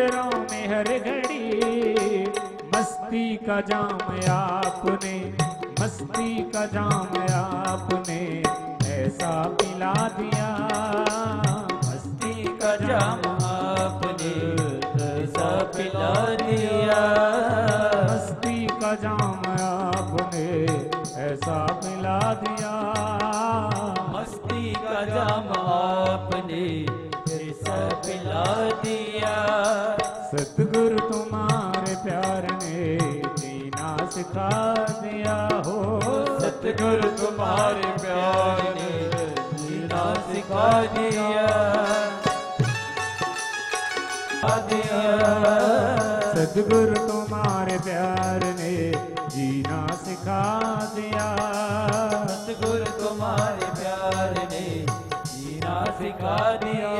नजरों में हर घड़ी मस्ती का जाम आपने, मस्ती का जाम आपने ऐसा पिला दिया, मस्ती का जाम आपने ऐसा पिला दिया, मस्ती का जाम आपने ऐसा पिला दिया, मस्ती का जाम आपने ऐसा पिला दिया। सतगुरु तुम्हारे प्यार ने जीना सिखा दिया हो, सतगुरु तुम्हारे प्यार ने जीना सिखा दिया, सतगुरु तुम्हारे प्यार ने जीना सिखा दिया, सतगुरु तुम्हारे प्यार ने जीना सिखा दिया,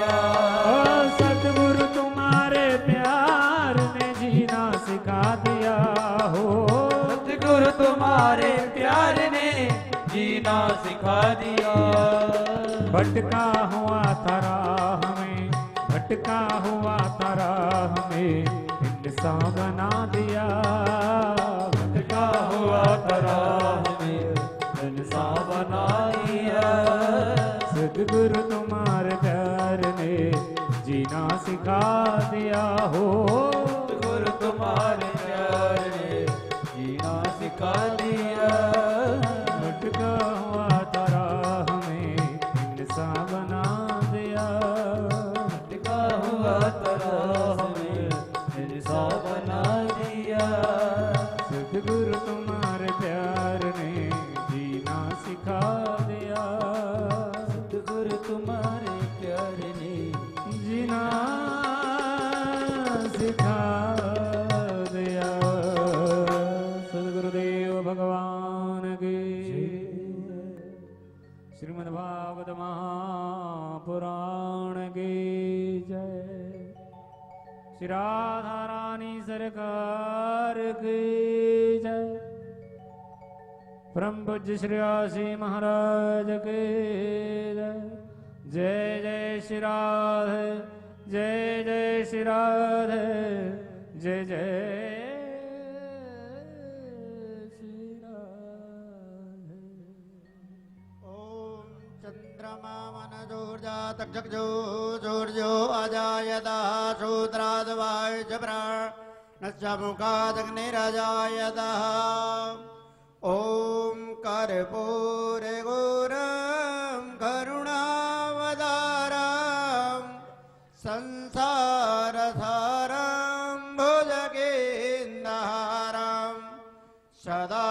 सतगुरु तुम्हारे प्यार ने जीना सिखा दिया हो, सतगुरु तुम्हारे प्यार ने जीना सिखा दिया। भटका हुआ तारा हमें, भटका हुआ तारा हमें इंसान बना दिया, भटका हुआ तारा हमें इंसान बना दिया, सतगुरु तुम्हारे प्यार ने जीना सिखा दिया हो, सतगुरु तुम्हारे प्यार ने जीना सिखा दिया, भटका हुआ तारा हमें इंसान बना दिया, भटका हुआ तारा हमें इंसान बना दिया, सतगुरु तुम्हारे प्यार ने जीना सिखा दिया, सतगुरु तुम्हारे प्यार ने जीना सिखा दिया। सदगुरुदेव भगवान की, श्रीमद् भागवत महापुराण की जय, श्री राधा रानी सरकार की जय, परम पूज्य श्री आसी महाराज के जय, जय जय श्री राधे, जय जय श्री राधे, जय जय श्री राधे। ओम चंद्रमा मन जोर्जा तक्षो जोर्जो अजायता शूद्राद्वाय च प्राणश्च मुखादग्निरजायतः। ओम कर्पूरगौरं करुणावतारं संसारसारं भुजगेन्द्रहारं सदा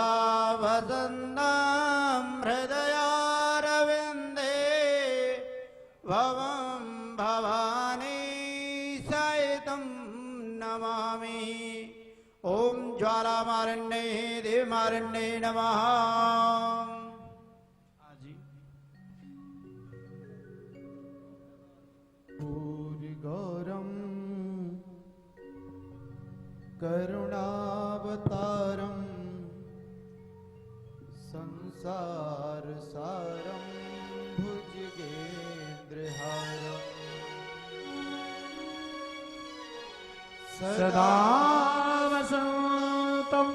वसन्तं हृदयारविन्दे भवं भवानी सहितं नमामि। ओम ज्वालामारण्ये देवमारण्ये नमः। गौरम करुणावतारम संसार सारम भुजगेन्द्रहारम सदा वसन्तं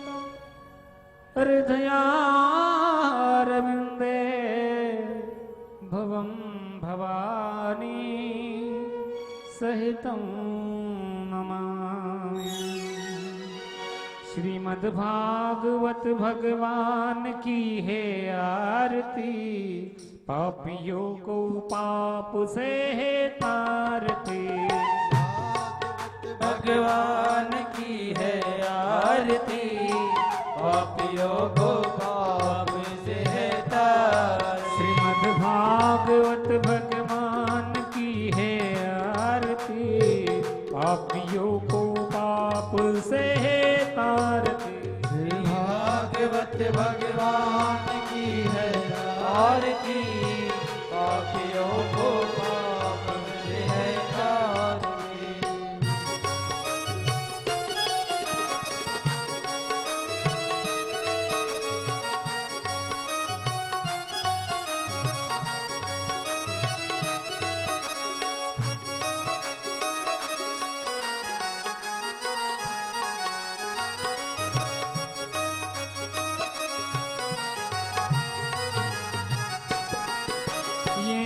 हृदयारविन्दे भवं भवानी सहितं नमामि। श्रीमद्भागवत भगवान की है आरती, पापियों को पाप से है तारती। भगवान की है आरती, पापियों को पाप से है तारती। श्रीमद्भागवत भगवान की है आरती, पापियों को पाप से है तारती। भागवत भगवान की है आरती, पापियों को पाप से है तारती।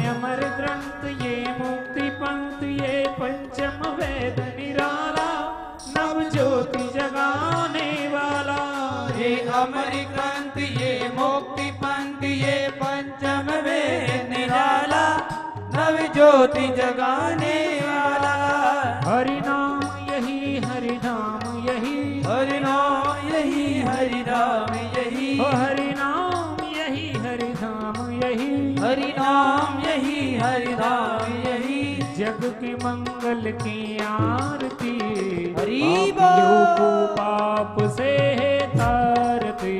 अमर ग्रंथ ये मुक्ति पंथ ये पंचम वेद निराला नव ज्योति जगाने वाला। ये अमर ग्रंथ ये मुक्ति पंथ ये पंचम वेद निराला नव ज्योति जगाने वाला। हरि नाम यही हरि धाम यही, हरि नाम यही हरि नाम यही, ओ हरि नाम यही हरि धाम यही, हरि नाम यही हरि नाम यही। जग के मंगल की आरती हरि पापियों को पाप से है तारती।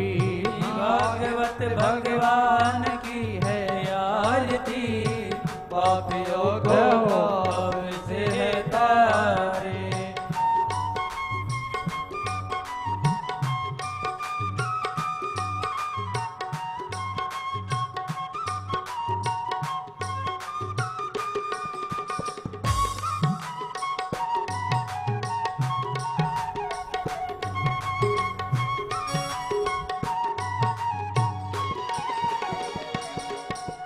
भागवत भगवान की है आरती पापियों को पाप से है तारे।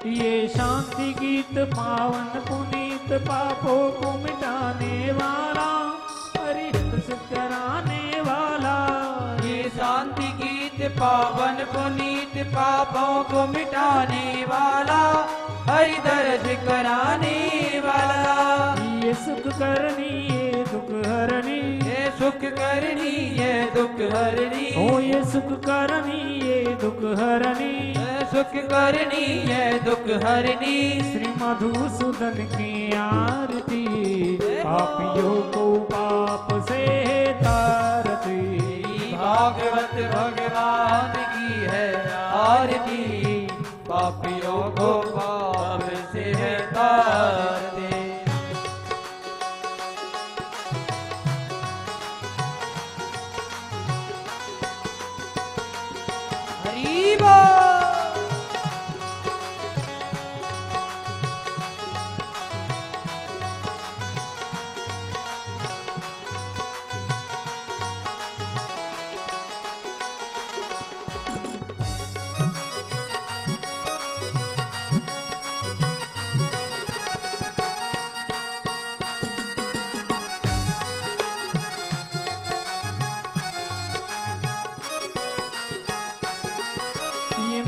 ये शांति गीत पावन पुनीत पापों को मिटाने वाला हरित कराने वाला। ये शांति गीत पावन पुनीत पापों को मिटाने वाला हरि दर्श कराने वाला। ये सुख करनी ये दुख हरनी, ये सुख करनी ये दुख हरनी, ओ ये सुख करनी ये दुख हरनी, ये सुख करनी ये दुख हरनी। श्री मधुसूदन की आरती पापियों को पाप से तारती। भागवत भगवान की है आरती पापियों को पाप से है तारते। हरि बोल।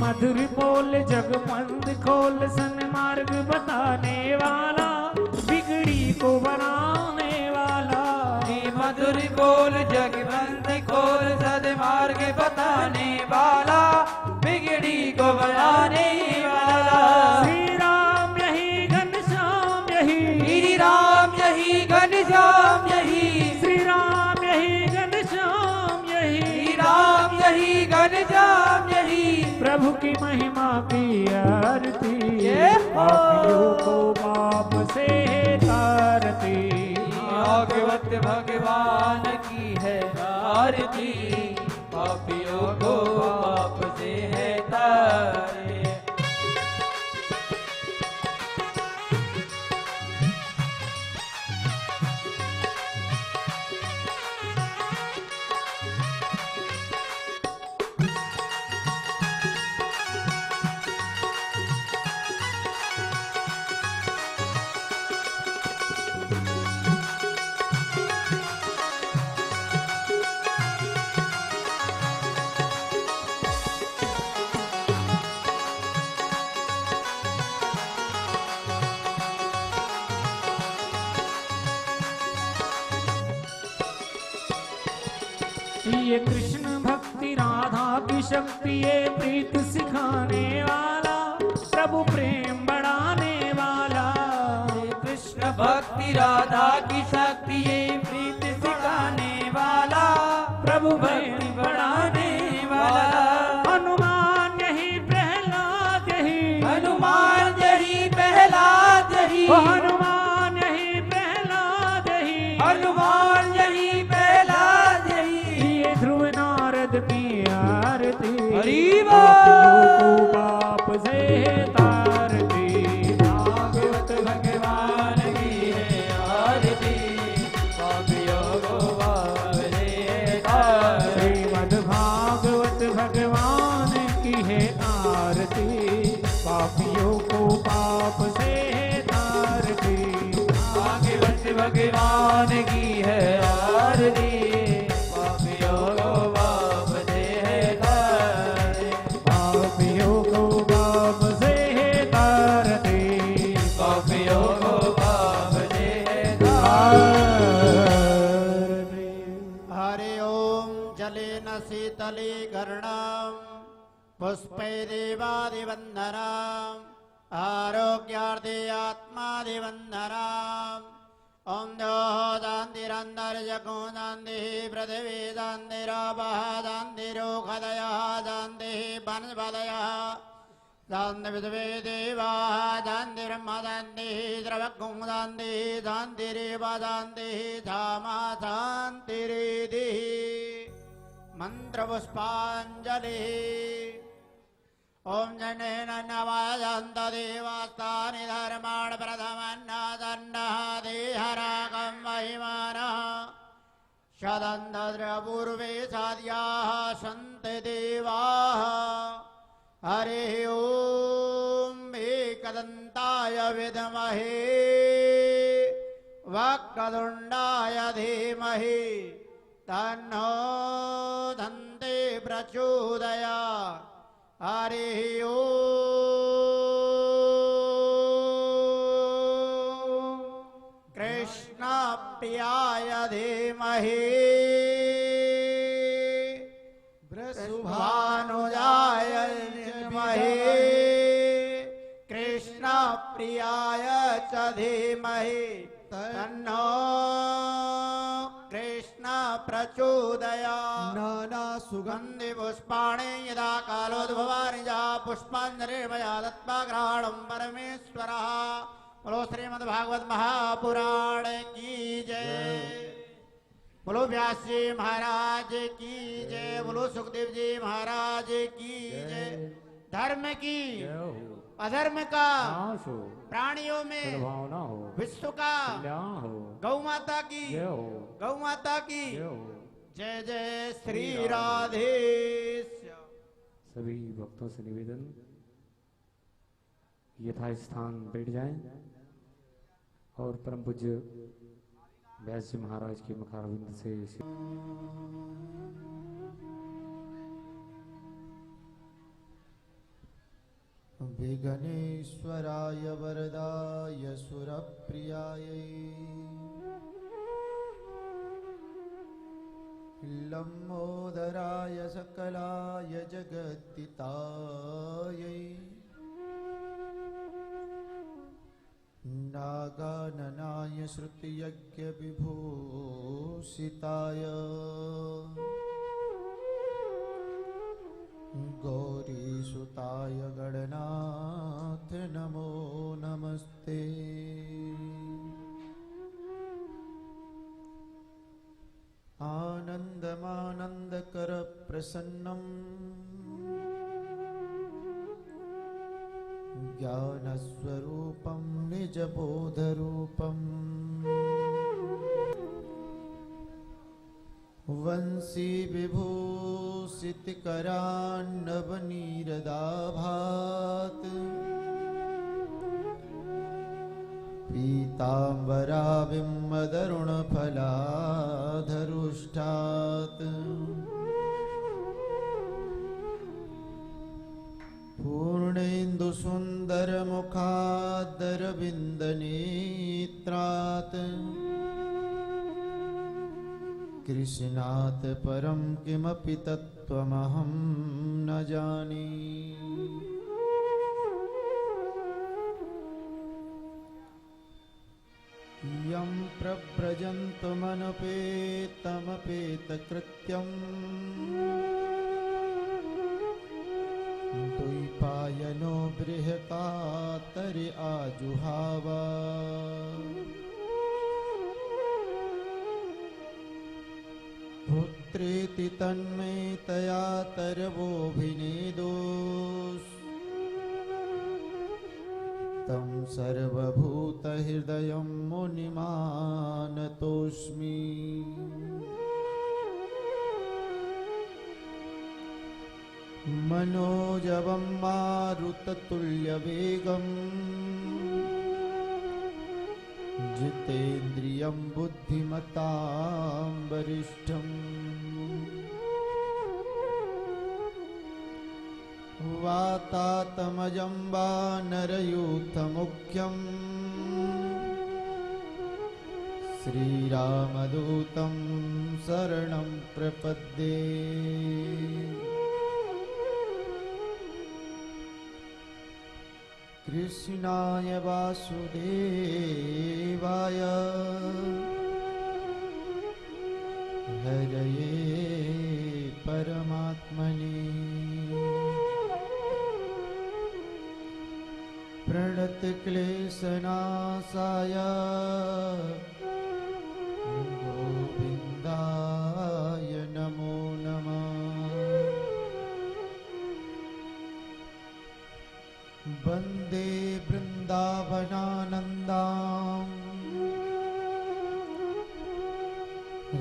मधुर बोल जगमंद खोल सन्मार्ग बताने वाला बिगड़ी को बनाने वाला। ये मधुर बोल जगवंत खोल सद्मार्ग बताने वाला बिगड़ी को बनाने वाला। श्री राम यही घनश्याम यही, श्री राम यही घनश्याम यही, श्री राम यही घनश्याम यही, श्री राम यही घनश्याम यही। प्रभु की महिमा की आरती ये पापियों को पाप से तारती। भागवत भगवान की है आरती पापियों को पाप से है तारे। ये कृष्ण भक्ति राधा की शक्ति ये प्रीत सिखाने वाला प्रभु प्रेम बढ़ाने वाला। कृष्ण भक्ति राधा की शक्ति ये प्रीत सिखाने वाला प्रभु भक्ति बढ़ाने वाला। हनुमान यही प्रहलाद यही, हनुमान यही प्रहलाद यही, हनुमान यही प्रहलाद यही, हनुमान यही प्रहलाद यही। ये ध्रुव नारद की आरती हरि पापियों को पाप से तारती। भागवत भगवान की है आरती पापीवान की है आरती पापियों को बाप दे तारे पापियों को बाप से तारती पापियों को बाप दे तारे हरि ओम जलेन शीतलीकरणम् पुष्पै देवादिवन्दनम् आरोग्यार्थे आत्मादिवन्दनम् ॐ शान्तिरन्तर्जगो शान्तिः पृथिवी शान्तिरापः शान्तिरोषधयः शान्तिः वनस्पतयः शान्तिविद्वे देवाः शान्तिर्ब्रह्म शान्तिः द्रवगुं शान्तिः शान्तिरेव शान्तिः क्षमा शान्तिरितिः मन्त्रपुष्पाञ्जलिः ॐ जनेन नवायन्त देवास्तानि धर्माणि प्रथमन्नादन्नः देहरागं महिमानः शदन्तद्रपूर्वे साध्याः सन्ति देवाः हरिः ॐ एकदन्ताय विद्महे वक्रतुण्डाय धीमहि तन्नो दन्ते प्रचोदयात् हरिः ॐ कृष्णप्रियाय धीमहि वृषभानुजाय धीमहि कृष्णप्रियाय च धीमहि तन्नो कृष्ण प्रचोदयात् नाना सुगंध गन्धि पुष्पाणि यदा कालोद्भवानि जा पुष्पाञ्जलिर्मया दत्त्वा ग्रहणं परमेश्वरः। बोलो श्रीमद्भागवत महापुराण की जय, बोलो व्यास जी महाराज की जय, बोलो सुखदेव जी महाराज की जय। धर्म की अधर्म का नाश हो, प्राणियों में सद्भावना हो, विश्व का कल्याण हो, गौ माता की जय हो, गौ माता की जय हो। जय जय श्री राधे। सभी भक्तों से निवेदन यथास्थान बैठ जाएं और परम पूज्य व्यास जी महाराज के मुखारविंद से विघ्नेश्वराय वरदाय सुरप्रियाय लम्बोदराय सकलाय जगद्दितायै नागाननाय श्रुतियज्ञविभूषिताय गौरीसुताय गणनाथ नमो नमस्ते। आनन्दमानन्दकर प्रसन्नम् ज्ञानस्वरूपं निजबोधरूपम् वंशी विभूषितकरान्नवनीरदाभात् पीताम्बराविमदरुणफलाधरुष्ठात् पूर्णेन्दुसुन्दरमुखादरविन्दनेत्रात् कृष्णात् परं किमपि तत्त्वमहं न जाने। यं प्रव्रजन्तमनुपेतमपेतकृत्यम् द्वैपायनो बृहकातरि आजुहाव पुत्रेति तन्मे तया तरवोऽभिनेदोस् तं सर्वभूतहृदयं मुनिमानतोऽस्मि। मनोजवं मारुततुल्यवेगम् जितेन्द्रियं बुद्धिमतां वरिष्ठम् वातातमजं वानरयूथमुख्यम् श्रीरामदूतं शरणं प्रपद्ये। कृष्णाय वासुदेवाय हरये परमात्मने प्रणतक्लेशनाशाय गोविन्दाय नमो नमः। वन्दे वृन्दावनानन्दां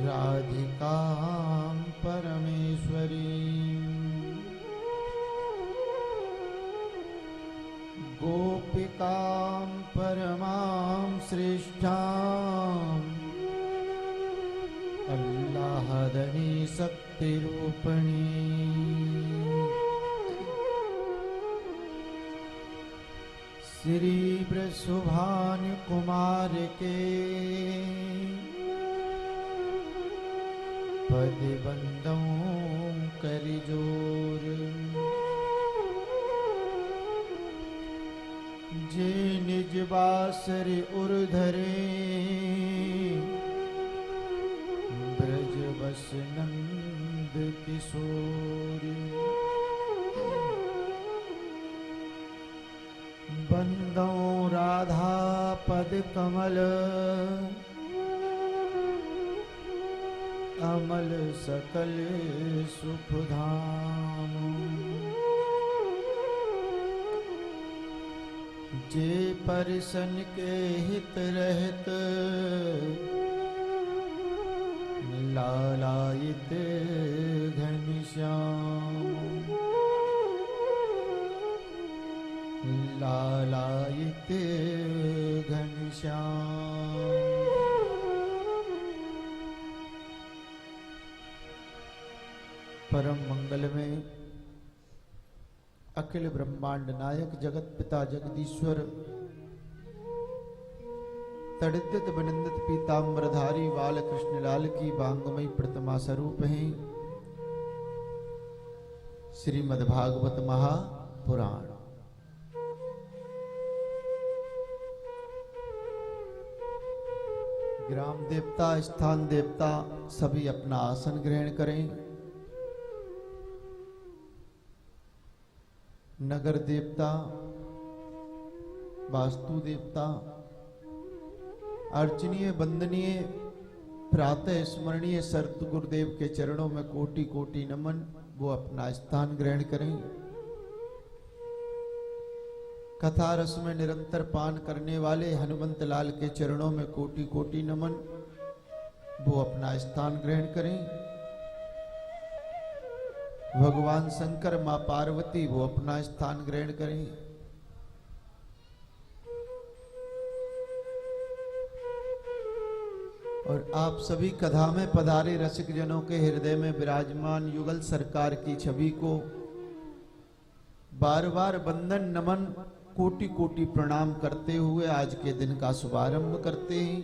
राधिकां परमेश्वरीं गोपिकां परमां श्रेष्ठाम् अल्लाहदनी शक्तिरूपिणी श्री वृषभानु कुमार के पद बंदों कर जोर जे निज बासर उर्धरे ब्रज बस नंद किशोर बंदों राधा पद कमल अमल सकल सुख धाम जे परिसन के हित रहत लालायित घनश्याम लालायित घनश्याम। परम मंगल में अखिल ब्रह्मांड नायक जगत पिता जगदीश्वर तड़ित बनिंदित पीताम्बरधारी बाल कृष्ण लाल की वांगमयी प्रतिमा स्वरूप हैं श्रीमद्भागवत महापुराण। ग्राम देवता स्थान देवता सभी अपना आसन ग्रहण करें। नगर देवता वास्तु देवता अर्चनीय वंदनीय प्रातः स्मरणीय सत गुरुदेव के चरणों में कोटि कोटि नमन। वो अपना स्थान ग्रहण करें। कथा रस में निरंतर पान करने वाले हनुमंत लाल के चरणों में कोटि कोटि नमन। वो अपना स्थान ग्रहण करें। भगवान शंकर मां पार्वती वो अपना स्थान ग्रहण करें। और आप सभी कथा में पधारे रसिक जनों के हृदय में विराजमान युगल सरकार की छवि को बार बार वंदन नमन कोटि कोटि प्रणाम करते हुए आज के दिन का शुभारंभ करते हैं।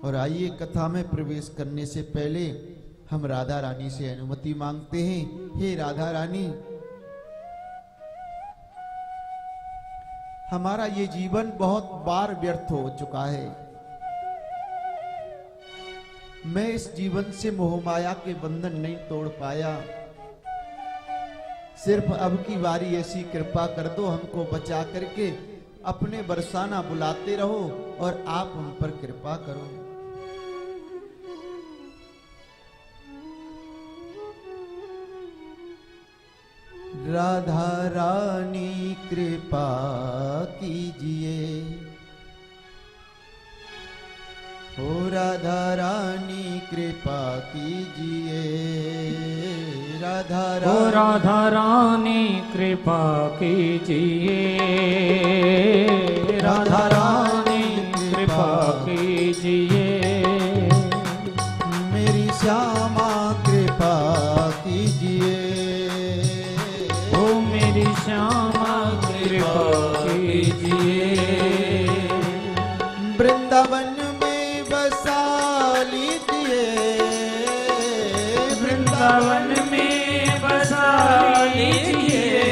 और आइए कथा में प्रवेश करने से पहले हम राधा रानी से अनुमति मांगते हैं। हे राधा रानी, हमारा ये जीवन बहुत बार व्यर्थ हो चुका है। मैं इस जीवन से मोहमाया के बंधन नहीं तोड़ पाया। सिर्फ अब की बारी ऐसी कृपा कर दो, हमको बचा करके अपने बरसाना बुलाते रहो और आप हम पर कृपा करो। राधा रानी कृपा कीजिए, ओ राधा रानी कृपा कीजिए। राधा रानी कृपा कीजिए। राधा रानी लीजिए। वृंदावन में बसा लीजिए, वृंदावन में बसा लीजिए।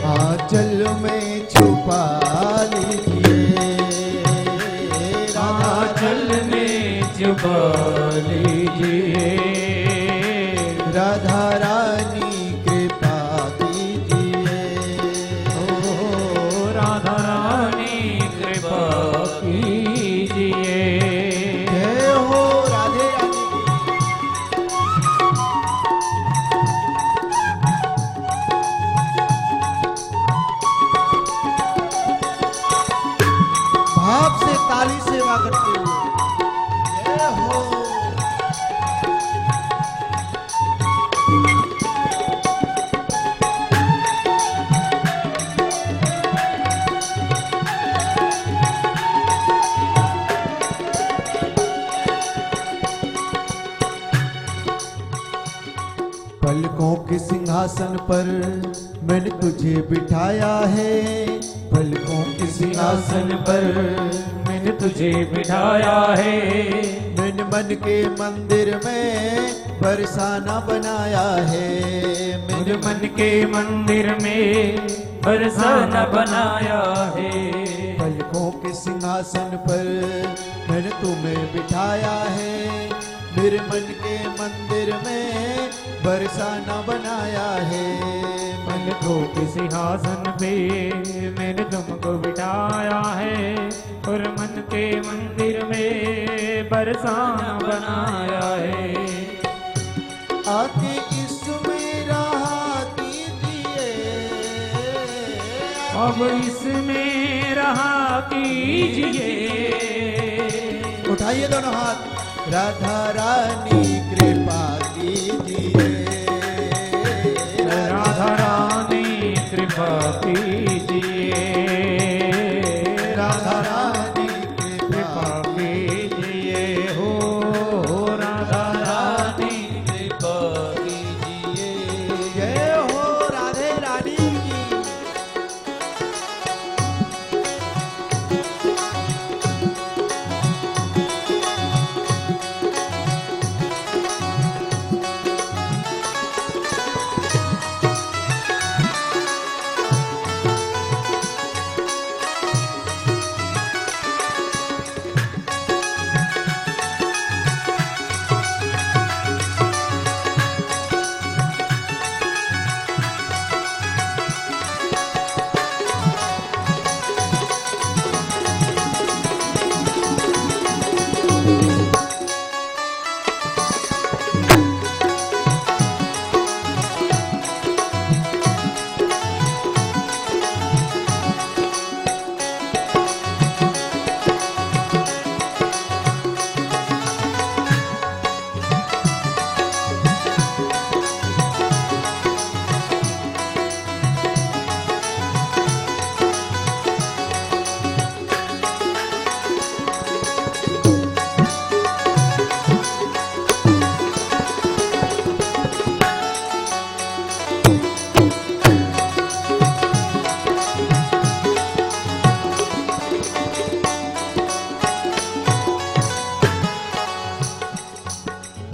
आंचल में छुपा लीजिए, आंचल में छुपा लीजिए। राधा रानी कृपा कीजिए, ओ राधा रानी कृपा कीजिए। जय हो राधे रानी की। भाव से ताली सेवा करते हुए जय हो। पलकों के सिंहासन पर मैंने तुझे बिठाया है, पलकों के सिंहासन पर मैंने तुझे बिठाया है। मैंने मन के मंदिर में बरसाना बनाया है, मेरे मन के मंदिर में बरसाना बनाया है। पलकों के सिंहासन पर मैंने तुम्हें बिठाया है, मेरे मन के मंदिर में बरसाना बनाया है। पलकों के सिंहासन पे मैंने तुमको बिठाया है और मन के मंदिर में बरसाना बनाया है। आके इसमें रहा कीजिए, अब इसमें रहा कीजिए। उठाइए दोनों हाथ। राधा रानी कृपा कीजिए, राधा रानी कृपा कीजिए, राधा रानी कृपा कीजिए हो राधा रानी कृपा कीजिए। जय हो राधे रानी की।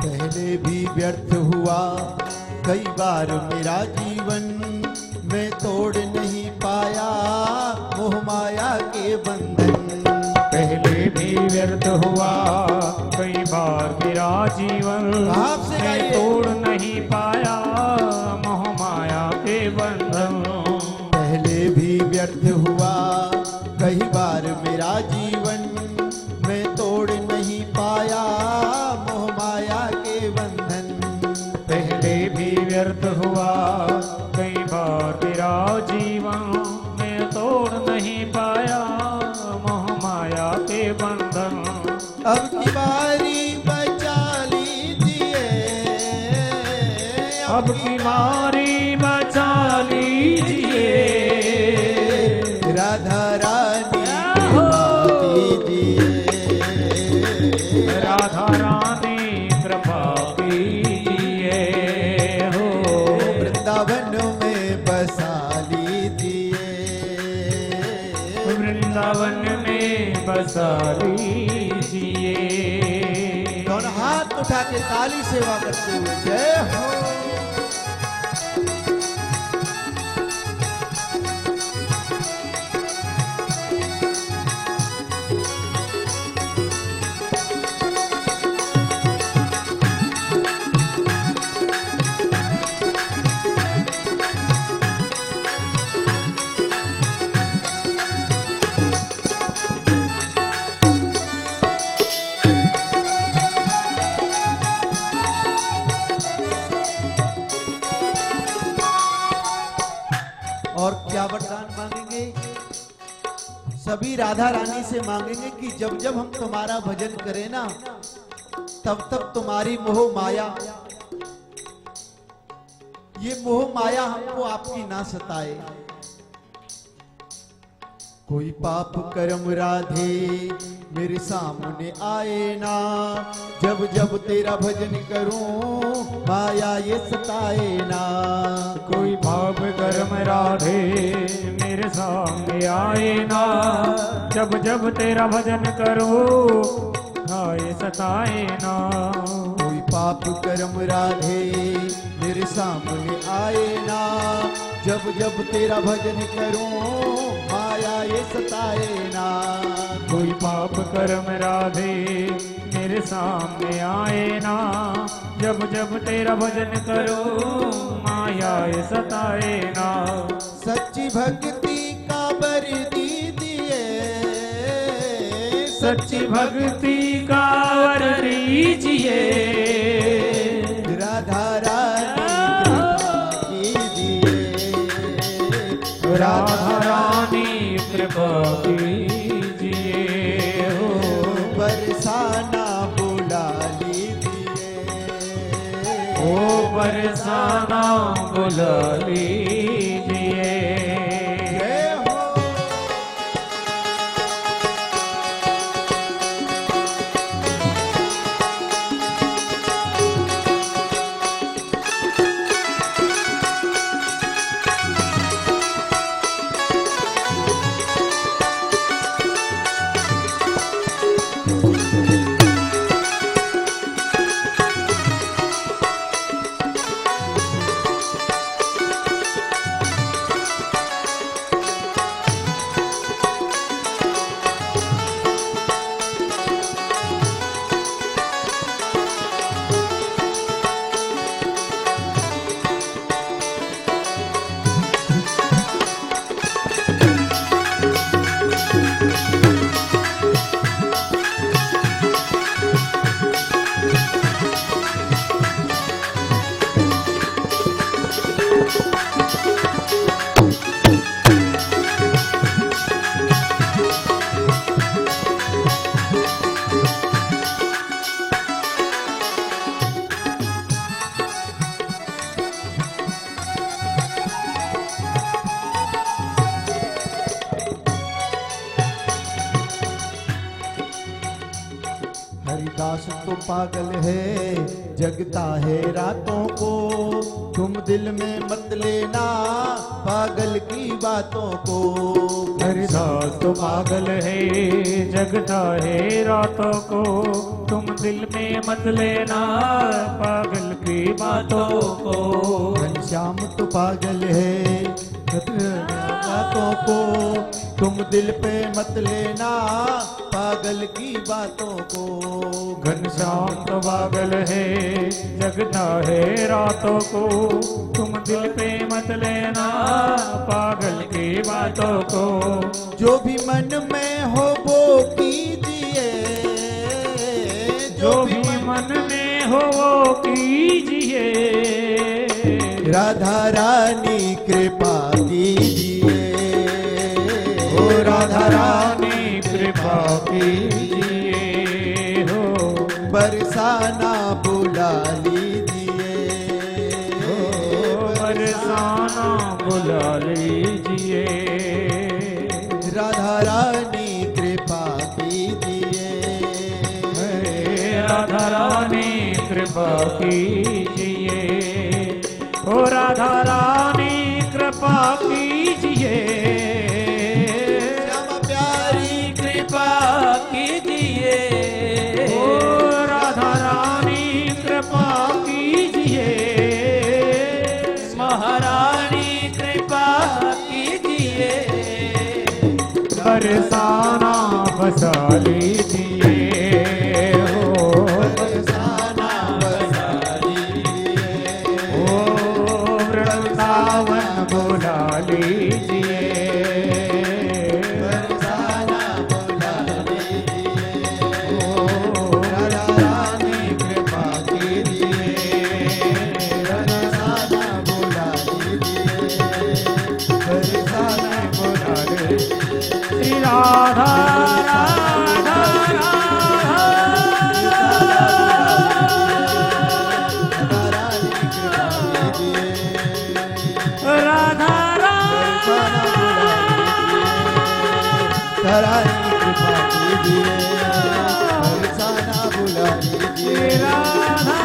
पहले भी व्यर्थ हुआ कई बार मेरा जीवन, मैं तोड़ नहीं पाया मोह माया के बंधन। पहले भी व्यर्थ हुआ कई बार मेरा जीवन, आपसे मैं गाइए। तोड़ नहीं पाया मोह माया के बंधन। पहले भी व्यर्थ हुआ कई बार मेरा जीवन, मैं तोड़ नहीं पाया मोह माया के बंधन। पहले भी व्यर्थ हुआ कई बार मेरा जीवन, मैं तोड़ नहीं पाया मोह माया के बंधन। अब की बारी बचा लीजिए, अब की बारी बचा लीजिए, राधा रानी कृपा कीजिए, राधा रानी कृपा कीजिए हो वृंदावन में बसा लीजिए, वृंदावन में बसा लीजिए। दोनों हाथ उठा के ताली सेवा करते हुए जय हो। और क्या वरदान मांगेंगे? सभी राधा रानी से मांगेंगे कि जब जब हम तुम्हारा भजन करें ना, तब तब तुम्हारी मोह माया, ये मोह माया हमको आपकी ना सताए। कोई पाप कर्म राधे मेरे सामने आए ना, जब जब तेरा भजन करूं माया ये सताए ना। कोई पाप कर्म राधे मेरे सामने आए ना, जब जब तेरा भजन करो आए सताए ना। कोई पाप कर्म राधे मेरे सामने आए ना, जब जब तेरा भजन करूं माया ये सताए ना। कोई पाप कर्म राधे मेरे सामने आए ना, जब जब तेरा भजन करो माया ये सताए ना। सच्ची भक्ति का बर दीजिए, सच्ची भक्ति का वर दीजिए। राधा रानी कीजिए, राधा रानी कृपा कीजिए हो। बरसाना बुला लीजिए, ओ बरसाना बुला लीजिए। जय हो। हरिदास तो पागल है, जगता है रातों को, तुम दिल में मत लेना पागल की बातों को। हरिदास तो पागल है, जगता है रातों को, तुम दिल में मत लेना पागल की बातों को। घनश्याम तो पागल है, बातों को, तुम दिल पे मत लेना पागल की बातों को। घनश्याम तो पागल है, जगता है रातों को, तुम दिल पे मत लेना पागल की बातों को। जो भी मन में हो वो कीजिए, जो भी मन में हो वो कीजिए। राधा रानी कृपा कीजिए, ओ राधा रानी कृपा कीजिए हो। बरसाना बुला लीजिए, ओ बरसाना बुला लीजिए। राधा रानी कृपा कीजिए, राधा रानी कृपा कीजिए, ओ राधा रानी कृपा कीजिए। श्याम प्यारे बरसाना बसा लीजिए हो, बरसाना बसा लीजिए, ओ वृंदावन बुला लीजिए, बरसाना बुला लीजिए, ओ राधा रानी कृपा कीजिए, बरसाना बुला लीजिए, बरसाना बुला लीजिए, श्री राधा राधा राधा रानी कृपा कीजिए, बरसाना बुला लीजिए, राधा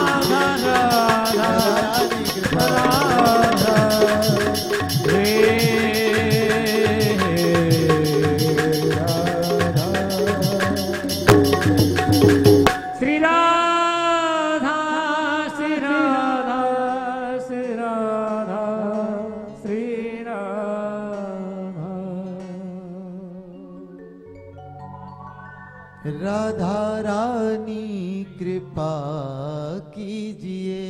राधा रानी कृपा राधा हे राधा श्री राधा श्री राधा श्री राधा श्री राधा राधा रानी कृपा कीजिए,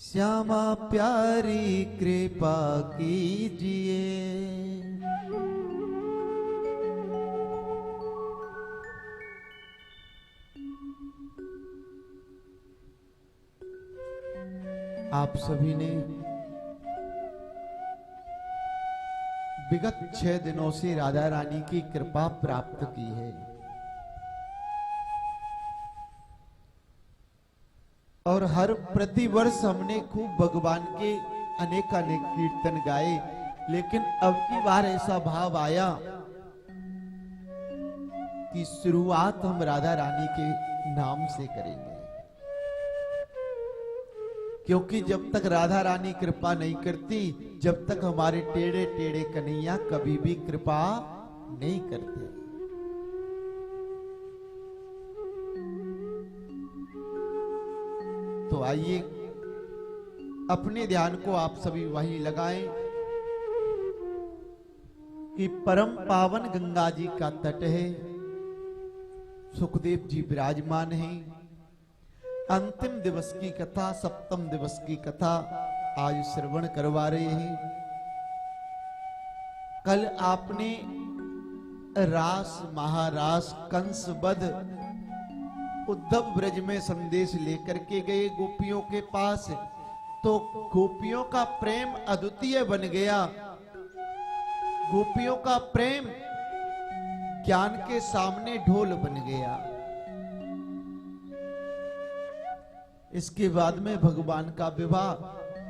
श्यामा प्यारी कृपा कीजिए, आप सभी ने विगत 6 दिनों से राधा रानी की कृपा प्राप्त की है और हर प्रतिवर्ष हमने खूब भगवान के अनेक अनेक कीर्तन गाए, लेकिन अब की बार ऐसा भाव आया कि शुरुआत हम राधा रानी के नाम से करेंगे, क्योंकि जब तक राधा रानी कृपा नहीं करती, जब तक हमारे टेढ़े टेढ़े कन्हैया कभी भी कृपा नहीं करते। तो आइए अपने ध्यान को आप सभी वहीं लगाएं कि परम पावन गंगा जी का तट है, सुखदेव जी विराजमान हैं। अंतिम दिवस की कथा, सप्तम दिवस की कथा आज श्रवण करवा रहे हैं। कल आपने रास महारास कंस वध उद्धव ब्रज में संदेश लेकर के गए गोपियों के पास, तो गोपियों का प्रेम अद्वितीय बन गया। गोपियों का प्रेम ज्ञान के सामने ढोल बन गया। इसके बाद में भगवान का विवाह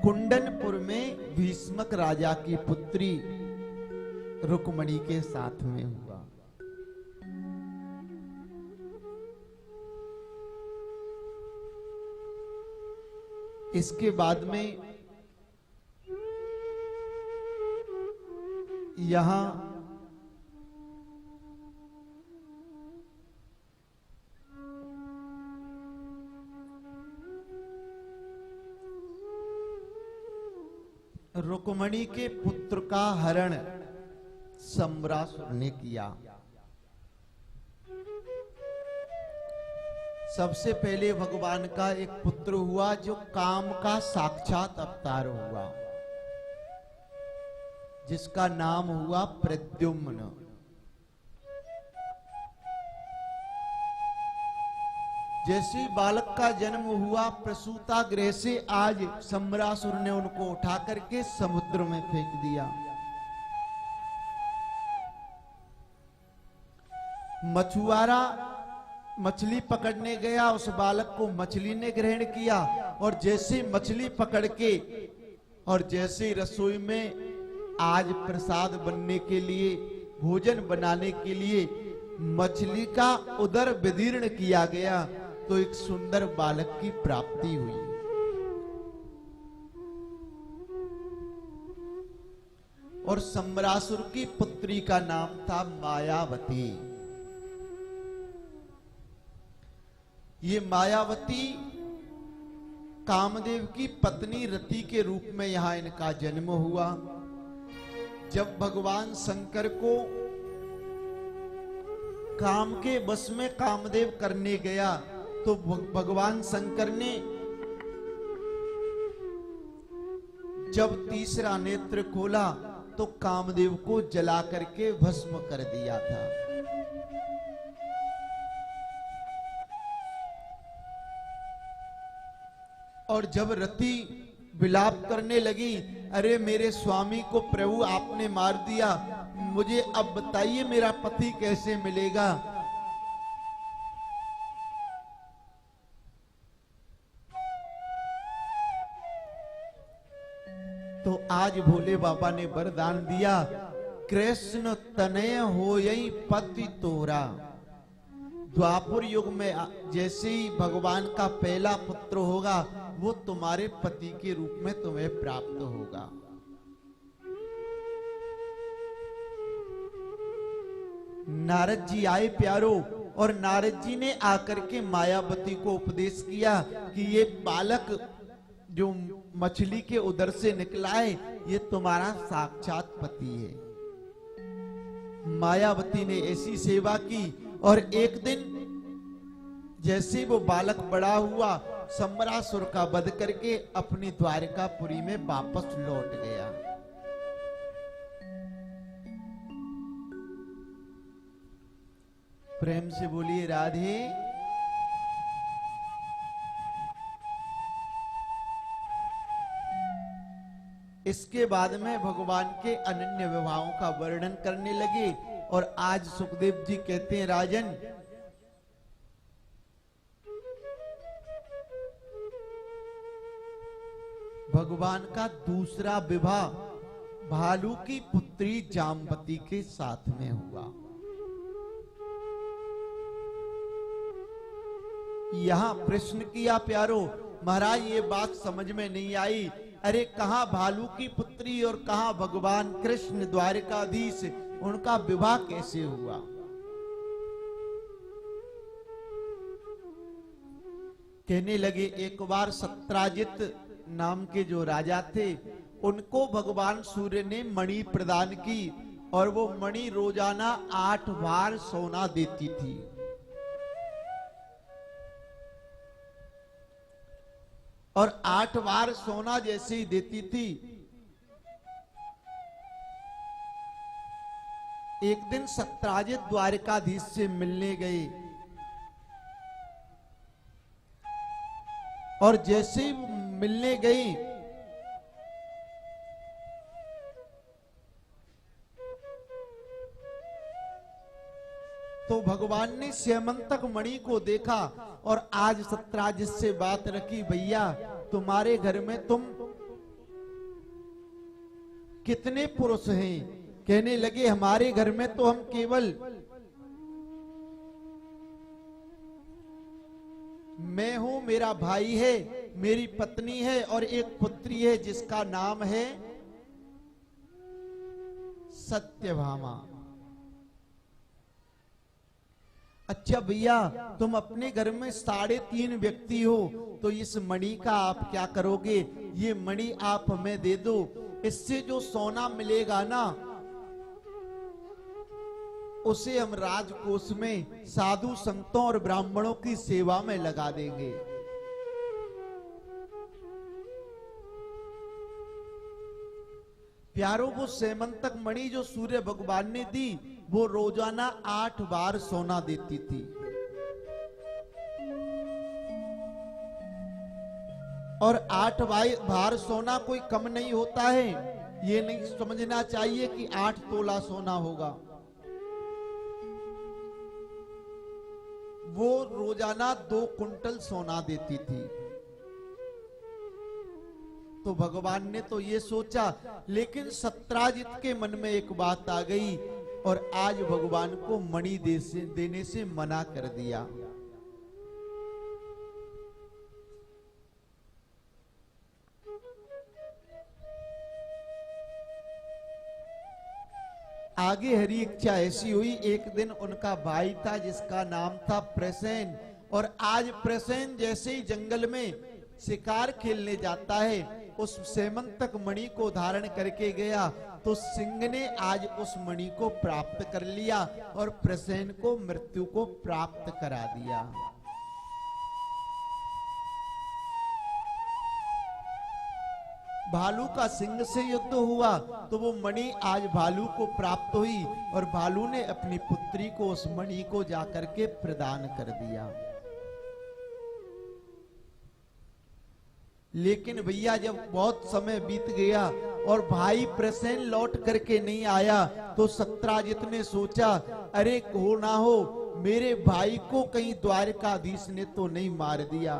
कुंडनपुर में भीष्मक राजा की पुत्री रुक्मणी के साथ में हुआ। इसके बाद में यहां रुक्मणी के पुत्र का हरण सम्रासुर ने किया। सबसे पहले भगवान का एक पुत्र हुआ जो काम का साक्षात अवतार हुआ, जिसका नाम हुआ प्रद्युम्न। जैसे बालक का जन्म हुआ, प्रसूता गृह से आज सम्रासुर ने उनको उठा करके समुद्र में फेंक दिया। मछुआरा मछली पकड़ने गया, उस बालक को मछली ने ग्रहण किया और जैसे मछली पकड़ के और जैसे रसोई में आज प्रसाद बनने के लिए, भोजन बनाने के लिए मछली का उदर विदीर्ण किया गया, तो एक सुंदर बालक की प्राप्ति हुई। और सम्रासुर की पुत्री का नाम था मायावती। ये मायावती कामदेव की पत्नी रति के रूप में यहां इनका जन्म हुआ। जब भगवान शंकर को काम के बस में कामदेव करने गया तो भगवान शंकर ने जब तीसरा नेत्र खोला तो कामदेव को जला करके भस्म कर दिया था। और जब रति विलाप करने लगी, अरे मेरे स्वामी को प्रभु आपने मार दिया, मुझे अब बताइए मेरा पति कैसे मिलेगा। तो आज भोले बाबा ने वरदान दिया, कृष्ण तनय होयि पति तोरा। द्वापर युग में जैसे ही भगवान का पहला पुत्र होगा वो तुम्हारे पति के रूप में तुम्हें प्राप्त होगा। नारद जी आए प्यारो, और नारद जी ने आकर के मायावती को उपदेश किया कि ये बालक जो मछली के उदर से निकला है ये तुम्हारा साक्षात पति है। मायावती ने ऐसी सेवा की और एक दिन जैसे वो बालक बड़ा हुआ, सम्रासुर का वध करके अपनी द्वारकापुरी में वापस लौट गया। प्रेम से बोलिए राधे। इसके बाद में भगवान के अनन्य विवाहों का वर्णन करने लगे। और आज सुखदेव जी कहते हैं, राजन भगवान का दूसरा विवाह भालू की पुत्री जाम्बती के साथ में हुआ। यहां प्रश्न किया प्यारो, महाराज ये बात समझ में नहीं आई, अरे कहां भालू की पुत्री और कहां भगवान कृष्ण द्वारकाधीश, उनका विवाह कैसे हुआ। कहने लगे, एक बार सत्राजित नाम के जो राजा थे उनको भगवान सूर्य ने मणि प्रदान की और वो मणि रोजाना 8 बार सोना देती थी। और 8 बार सोना जैसे ही देती थी, एक दिन सत्राजित द्वारकाधीश से मिलने गए और जैसे ही मिलने गई तो भगवान ने स्यमंतक मणि को देखा और आज सत्राजित से बात रखी, भैया तुम्हारे घर में तुम कितने पुरुष हैं। कहने लगे, हमारे घर में तो हम केवल मैं हूं, मेरा भाई है, मेरी पत्नी है और एक पुत्री है जिसका नाम है सत्यभामा। अच्छा भैया, तुम अपने घर में 3.5 व्यक्ति हो, तो इस मणि का आप क्या करोगे। ये मणि आप हमें दे दो, इससे जो सोना मिलेगा ना उसे हम राजकोष में साधु संतों और ब्राह्मणों की सेवा में लगा देंगे। प्यारों, वो सेमंतक मणि जो सूर्य भगवान ने दी वो रोजाना 8 बार सोना देती थी। और 8 बार सोना कोई कम नहीं होता है, ये नहीं समझना चाहिए कि 8 तोला सोना होगा। वो रोजाना 2 कुंटल सोना देती थी। तो भगवान ने तो ये सोचा, लेकिन सत्राजित के मन में एक बात आ गई और आज भगवान को मणि देने से मना कर दिया। आगे हरी इच्छा ऐसी हुई, एक दिन उनका भाई था जिसका नाम था प्रसेन, और आज प्रसेन जैसे ही जंगल में शिकार खेलने जाता है, उस सेमंतक मणि को धारण करके गया तो सिंह ने आज उस मणि को प्राप्त कर लिया और प्रसेन को मृत्यु को प्राप्त करा दिया। भालू का सिंह से युद्ध हुआ तो वो मणि आज भालू को प्राप्त हुई और भालू ने अपनी पुत्री को उस मणि को जाकर के प्रदान कर दिया। लेकिन भैया जब बहुत समय बीत गया और भाई प्रसेन लौट करके नहीं आया तो सत्राजित ने सोचा, अरे हो ना हो मेरे भाई को कहीं द्वारकाधीश ने तो नहीं मार दिया,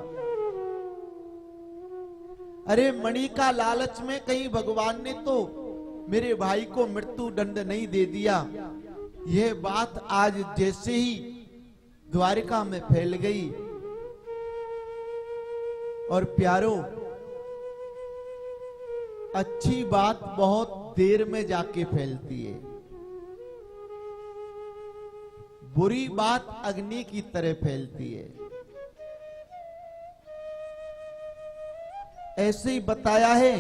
अरे मणि का लालच में कहीं भगवान ने तो मेरे भाई को मृत्यु दंड नहीं दे दिया। यह बात आज जैसे ही द्वारिका में फैल गई और प्यारो, अच्छी बात बहुत देर में जाके फैलती है, बुरी बात अग्नि की तरह फैलती है। ऐसे ही बताया है,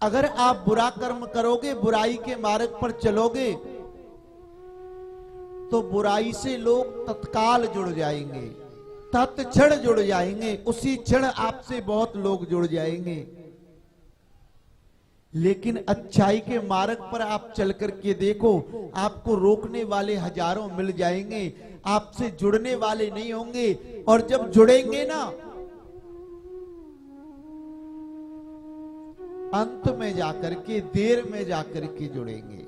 अगर आप बुरा कर्म करोगे, बुराई के मार्ग पर चलोगे तो बुराई से लोग तत्काल जुड़ जाएंगे, तत्क्षण जुड़ जाएंगे, उसी क्षण आपसे बहुत लोग जुड़ जाएंगे। लेकिन अच्छाई के मार्ग पर आप चल करके देखो, आपको रोकने वाले हजारों मिल जाएंगे, आपसे जुड़ने वाले नहीं होंगे। और जब जुड़ेंगे ना, अंत में जाकर के, देर में जाकर के जुड़ेंगे।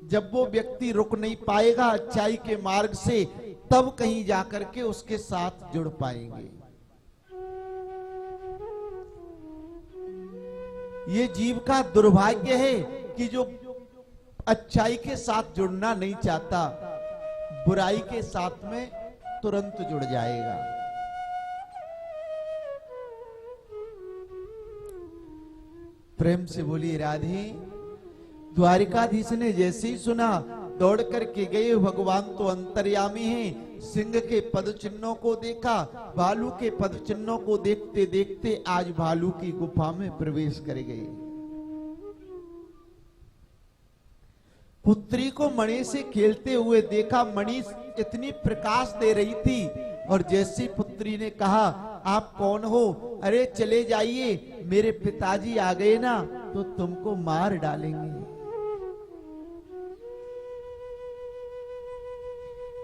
जब वो व्यक्ति रुक नहीं पाएगा अच्छाई के मार्ग से, तब कहीं जाकर के उसके साथ जुड़ पाएंगे। ये जीव का दुर्भाग्य है कि जो अच्छाई के साथ जुड़ना नहीं चाहता, बुराई के साथ में तुरंत जुड़ जाएगा। प्रेम से बोलिए राधे। द्वारिकाधीश ने जैसे ही सुना, दौड़ करके गए। भगवान तो अंतर्यामी हैं। सिंह के पद चिन्हों को देखा, भालू के पद चिन्हों को देखते देखते आज भालू की गुफा में प्रवेश कर गए। पुत्री को मणि से खेलते हुए देखा, मणि इतनी प्रकाश दे रही थी। और जैसी पुत्री ने कहा, आप कौन हो? अरे चले जाइए, मेरे पिताजी आ गए ना तो तुमको मार डालेंगे।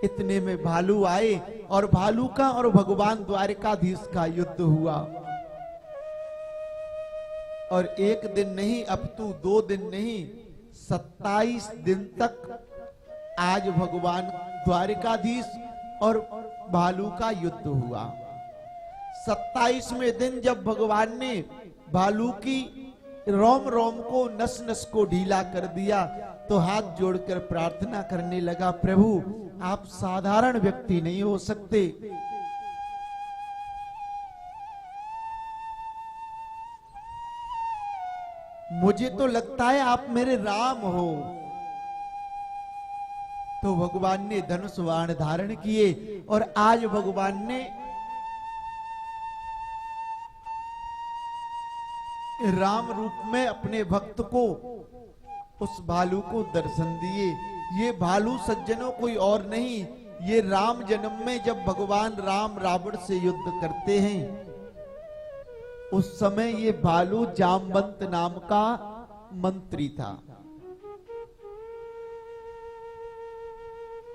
इतने में भालू आए और भालू का और भगवान द्वारिकाधीश का युद्ध हुआ। और एक दिन नहीं, अब तो 2 दिन नहीं, 27 दिन तक आज भगवान द्वारिकाधीश और भालू का युद्ध हुआ। 27वें दिन जब भगवान ने भालू की रोम रोम को, नस नस को ढीला कर दिया तो हाथ जोड़कर प्रार्थना करने लगा, प्रभु आप साधारण व्यक्ति नहीं हो सकते। मुझे तो लगता है आप मेरे राम हो। तो भगवान ने धनुष बाण धारण किए और आज भगवान ने राम रूप में अपने भक्त को, उस भालू को दर्शन दिए। ये भालू सज्जनों कोई और नहीं, ये राम जन्म में जब भगवान राम रावण से युद्ध करते हैं, उस समय ये भालू जामवंत नाम का मंत्री था।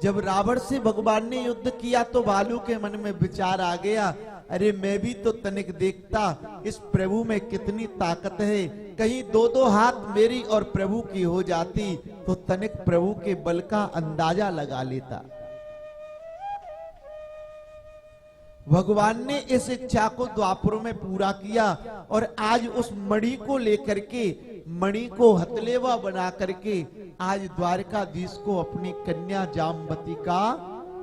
जब रावण से भगवान ने युद्ध किया तो भालू के मन में विचार आ गया, अरे मैं भी तो तनिक देखता इस प्रभु में कितनी ताकत है, कहीं 2-2 हाथ मेरी और प्रभु की हो जाती तो तनिक प्रभु के बल का अंदाजा लगा लेता। भगवान ने इस इच्छा को द्वापर में पूरा किया और आज उस मणि को लेकर के, मणि को हथलेवा बना करके आज द्वारकाधीश को अपनी कन्या जामवती का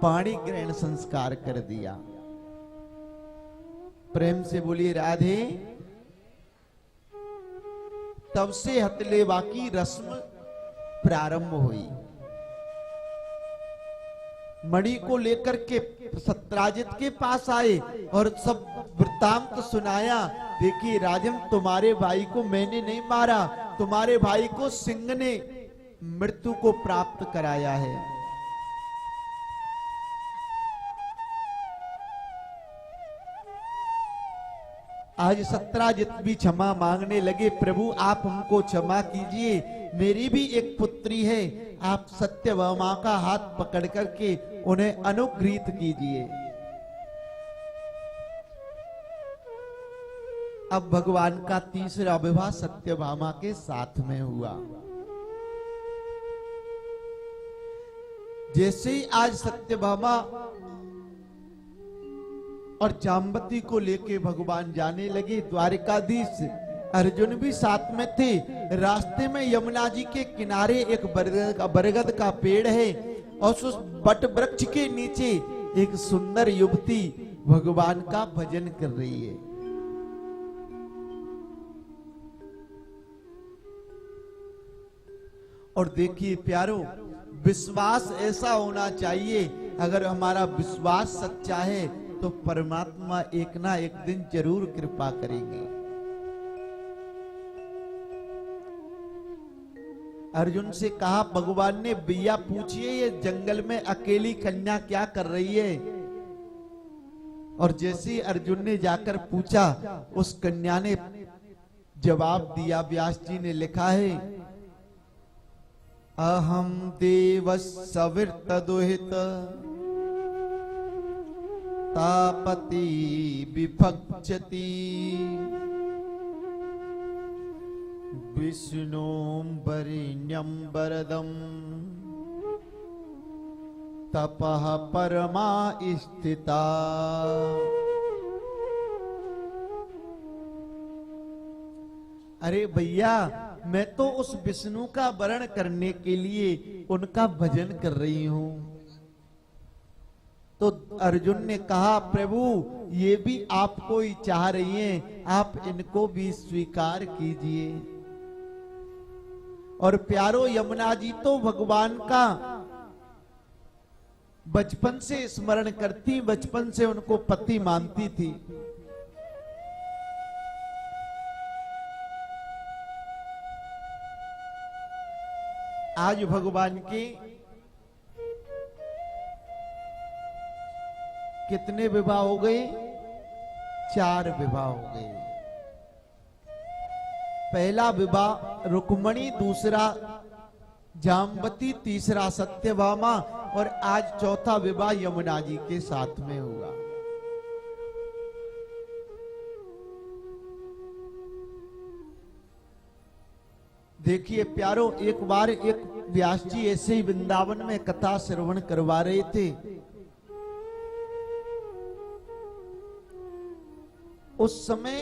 पाणी ग्रहण संस्कार कर दिया। प्रेम से बोलिए राधे। तब से हथलेवा की रस्म प्रारंभ हुई। मणि को लेकर के सत्राजित के पास आए और सब वृत्तांत सुनाया। देखिए राजन, तुम्हारे भाई को मैंने नहीं मारा, तुम्हारे भाई को सिंह ने मृत्यु को प्राप्त कराया है। आज सत्राजित भी क्षमा मांगने लगे, प्रभु आप हमको क्षमा कीजिए, मेरी भी एक पुत्री है, आप सत्यभामा का हाथ पकड़ करके उन्हें अनुग्रहित कीजिए। अब भगवान का तीसरा विवाह सत्यभामा के साथ में हुआ। जैसे ही आज सत्यभामा और जाम्बती को लेके भगवान जाने लगे, द्वारिकाधीश अर्जुन भी साथ में थे। रास्ते में यमुना जी के किनारे एक बरगद का पेड़ है और उस बट वृक्ष के नीचे एक सुंदर युवती भगवान का भजन कर रही है। और देखिए प्यारो, विश्वास ऐसा होना चाहिए, अगर हमारा विश्वास सच्चा है तो परमात्मा एक ना एक दिन जरूर कृपा करेंगे। अर्जुन से कहा भगवान ने, भैया पूछिए ये जंगल में अकेली कन्या क्या कर रही है। और जैसे अर्जुन ने जाकर पूछा, उस कन्या ने जवाब दिया। व्यास जी ने लिखा है, अहम देव सविर्त दुहित तापति विभक्षति विष्णुं वरेण्यं वरदं तपः परमा स्थिता। अरे भैया, मैं तो उस विष्णु का वर्ण करने के लिए उनका भजन कर रही हूं। तो अर्जुन ने कहा, प्रभु ये भी आपको ही चाह रही हैं, आप इनको भी स्वीकार कीजिए। और प्यारो, यमुना जी तो भगवान का बचपन से स्मरण करती, बचपन से उनको पति मानती थी। आज भगवान के कितने विवाह हो गए? 4 विवाह हो गए। पहला विवाह रुक्मणी, दूसरा जाम्बती, तीसरा सत्यभामा और आज चौथा विवाह यमुना जी के साथ में हुआ। देखिए प्यारो, एक बार एक व्यास जी ऐसे ही वृंदावन में कथा श्रवण करवा रहे थे। उस समय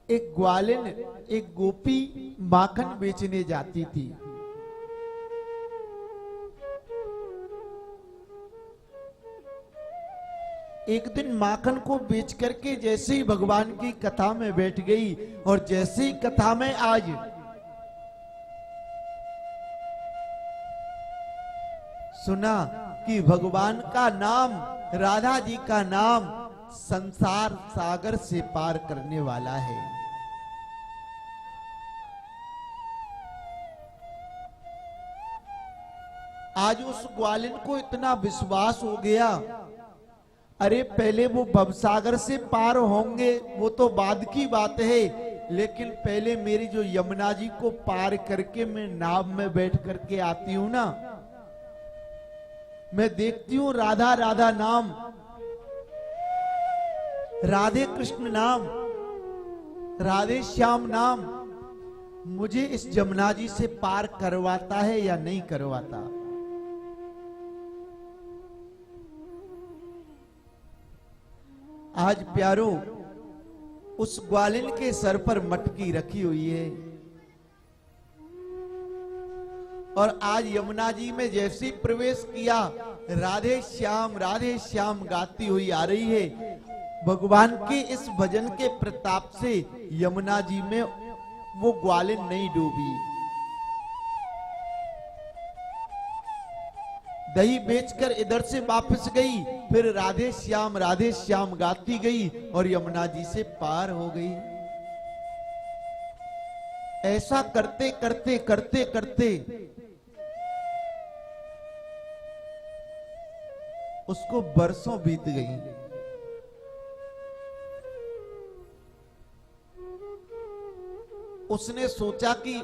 एक ग्वालिन, एक गोपी माखन बेचने जाती थी। एक दिन माखन को बेच करके जैसे ही भगवान की कथा में बैठ गई और जैसे ही कथा में आज सुना कि भगवान का नाम, राधा जी का नाम संसार सागर से पार करने वाला है। आज उस ग्वालिन को इतना विश्वास हो गया, अरे पहले वो भवसागर से पार होंगे वो तो बाद की बात है, लेकिन पहले मेरी जो यमुना जी को पार करके मैं नाव में बैठ करके आती हूं ना, मैं देखती हूं राधा राधा नाम, राधे कृष्ण नाम, राधे श्याम नाम मुझे इस यमुना जी से पार करवाता है या नहीं करवाता। आज प्यारो, उस ग्वालिन के सर पर मटकी रखी हुई है और आज यमुना जी में जैसे प्रवेश किया, राधे श्याम गाती हुई आ रही है। भगवान के इस भजन के प्रताप से यमुना जी में वो ग्वालिन नहीं डूबी। दही बेचकर इधर से वापस गई, फिर राधे श्याम गाती गई और यमुना जी से पार हो गई। ऐसा करते करते करते करते उसको बरसों बीत गई। उसने सोचा कि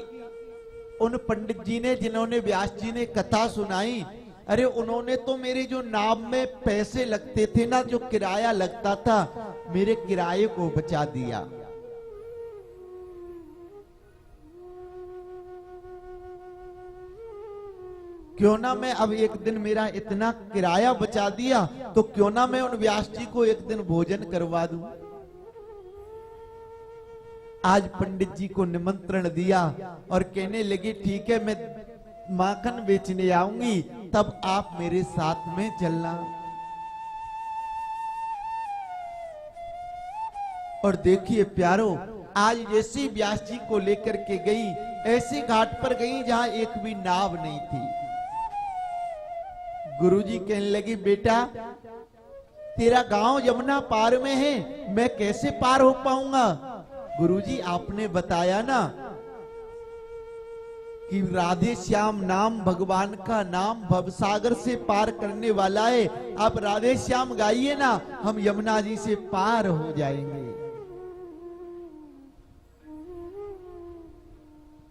उन पंडित जी ने, जिन्होंने व्यास जी ने कथा सुनाई, अरे उन्होंने तो मेरे जो नाव में पैसे लगते थे ना, जो किराया लगता था, मेरे किराए को बचा दिया। क्यों ना मैं अब एक दिन, मेरा इतना किराया बचा दिया तो क्यों ना मैं उन व्यास जी को एक दिन भोजन करवा दूं। आज पंडित जी को निमंत्रण दिया और कहने लगी ठीक है, मैं माखन बेचने आऊंगी, तब आप मेरे साथ में चलना। और देखिए प्यारो, आज जैसी व्यास जी को लेकर के गई, ऐसी घाट पर गई जहां एक भी नाव नहीं थी। गुरुजी कहने लगी, बेटा तेरा गांव यमुना पार में है, मैं कैसे पार हो पाऊंगा? गुरुजी आपने बताया ना कि राधे श्याम नाम भगवान का नाम भवसागर से पार करने वाला है। आप राधे श्याम गाइए ना, हम यमुना जी से पार हो जाएंगे।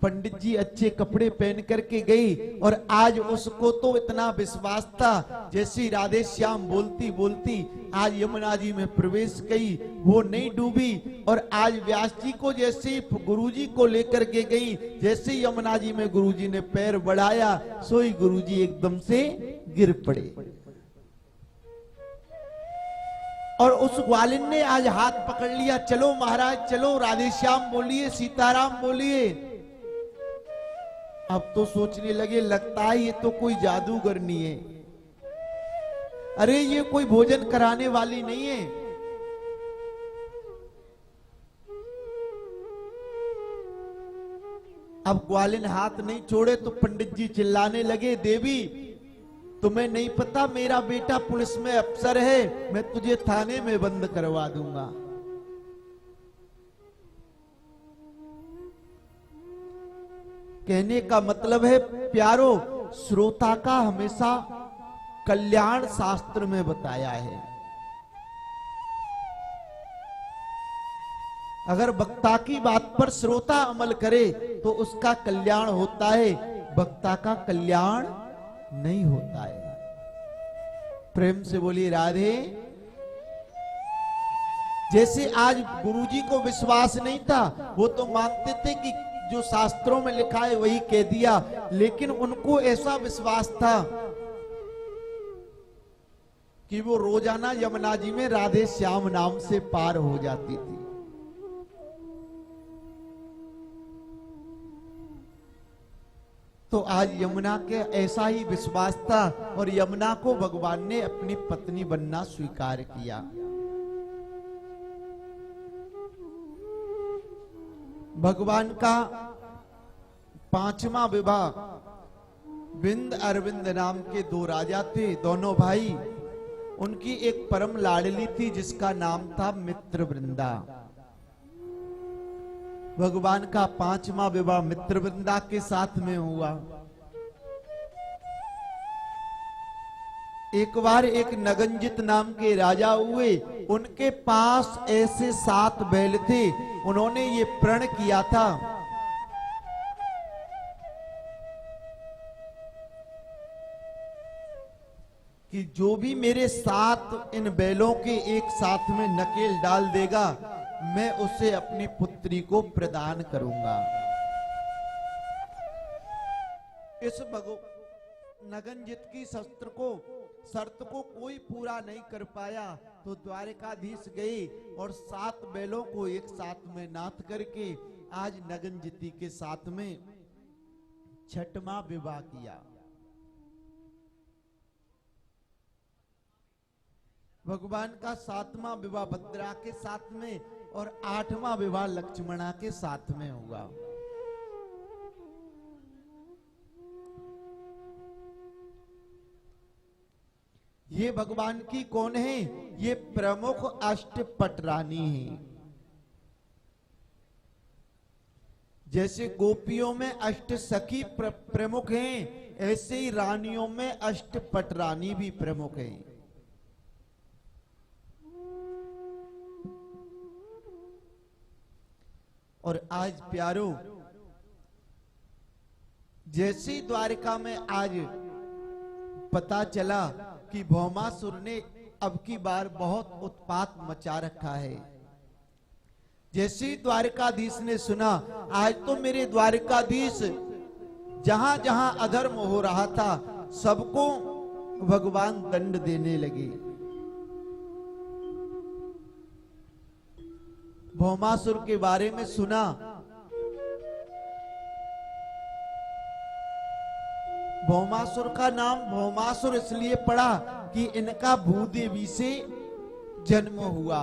पंडित जी अच्छे कपड़े पहन करके गई और आज उसको तो इतना विश्वास था, जैसी राधे श्याम बोलती बोलती आज यमुना जी में प्रवेश की, वो नहीं डूबी। और आज व्यास जी को जैसे गुरुजी को लेकर के गई, जैसे यमुना जी में गुरुजी ने पैर बढ़ाया, सोई गुरुजी एकदम से गिर पड़े। और उस ग्वालिन ने आज हाथ पकड़ लिया, चलो महाराज चलो, राधे श्याम बोलिए, सीताराम बोलिए। अब तो सोचने लगे, लगता है ये तो कोई जादूगरनी है, अरे ये कोई भोजन कराने वाली नहीं है। अब ग्वालिन हाथ नहीं छोड़े तो पंडित जी चिल्लाने लगे, देवी तुम्हें नहीं पता मेरा बेटा पुलिस में अफसर है, मैं तुझे थाने में बंद करवा दूंगा। कहने का मतलब है प्यारो, श्रोता का हमेशा कल्याण शास्त्र में बताया है। अगर वक्ता की बात पर श्रोता अमल करे तो उसका कल्याण होता है, वक्ता का कल्याण नहीं होता है। प्रेम से बोलिए राधे। जैसे आज गुरुजी को विश्वास नहीं था, वो तो मानते थे कि जो शास्त्रों में लिखा है वही कह दिया, लेकिन उनको ऐसा विश्वास था कि वो रोजाना यमुना जी में राधे श्याम नाम से पार हो जाती थी। तो आज यमुना के ऐसा ही विश्वास था और यमुना को भगवान ने अपनी पत्नी बनना स्वीकार किया। भगवान का 5वां विवाह, बिंद अरविंद नाम के 2 राजा थे, दोनों भाई। उनकी एक परम लाडली थी जिसका नाम था मित्रवृंदा। भगवान का 5वां विवाह मित्रवृंदा के साथ में हुआ। एक बार एक नगंजित नाम के राजा हुए, उनके पास ऐसे 7 बैल थे। उन्होंने ये प्रण किया था कि जो भी मेरे 7 इन बैलों के एक साथ में नकेल डाल देगा, मैं उसे अपनी पुत्री को प्रदान करूंगा। इस नगंजित की शर्त को कोई पूरा नहीं कर पाया, तो द्वारिकाधीश गए और 7 बैलों को एक साथ में नाथ करके आज नगंजिती के साथ में 6वां विवाह किया। भगवान का 7वां विवाह भद्रा के साथ में और 8वां विवाह लक्ष्मणा के साथ में हुआ। ये भगवान की कौन है? ये प्रमुख अष्टपट रानी है। जैसे गोपियों में अष्ट सखी प्रमुख हैं, ऐसे ही रानियों में अष्टपट रानी भी प्रमुख है। और आज प्यारो, जैसे द्वारिका में आज पता चला कि भौमासुर ने अब की बार बहुत उत्पात मचा रखा है, जैसे द्वारिकाधीश ने सुना आज तो मेरे द्वारिकाधीश जहां जहां अधर्म हो रहा था सबको भगवान दंड देने लगे। भौमासुर के बारे में सुना, भौमासुर का नाम भौमासुर इसलिए पड़ा कि इनका भूदेवी से जन्म हुआ,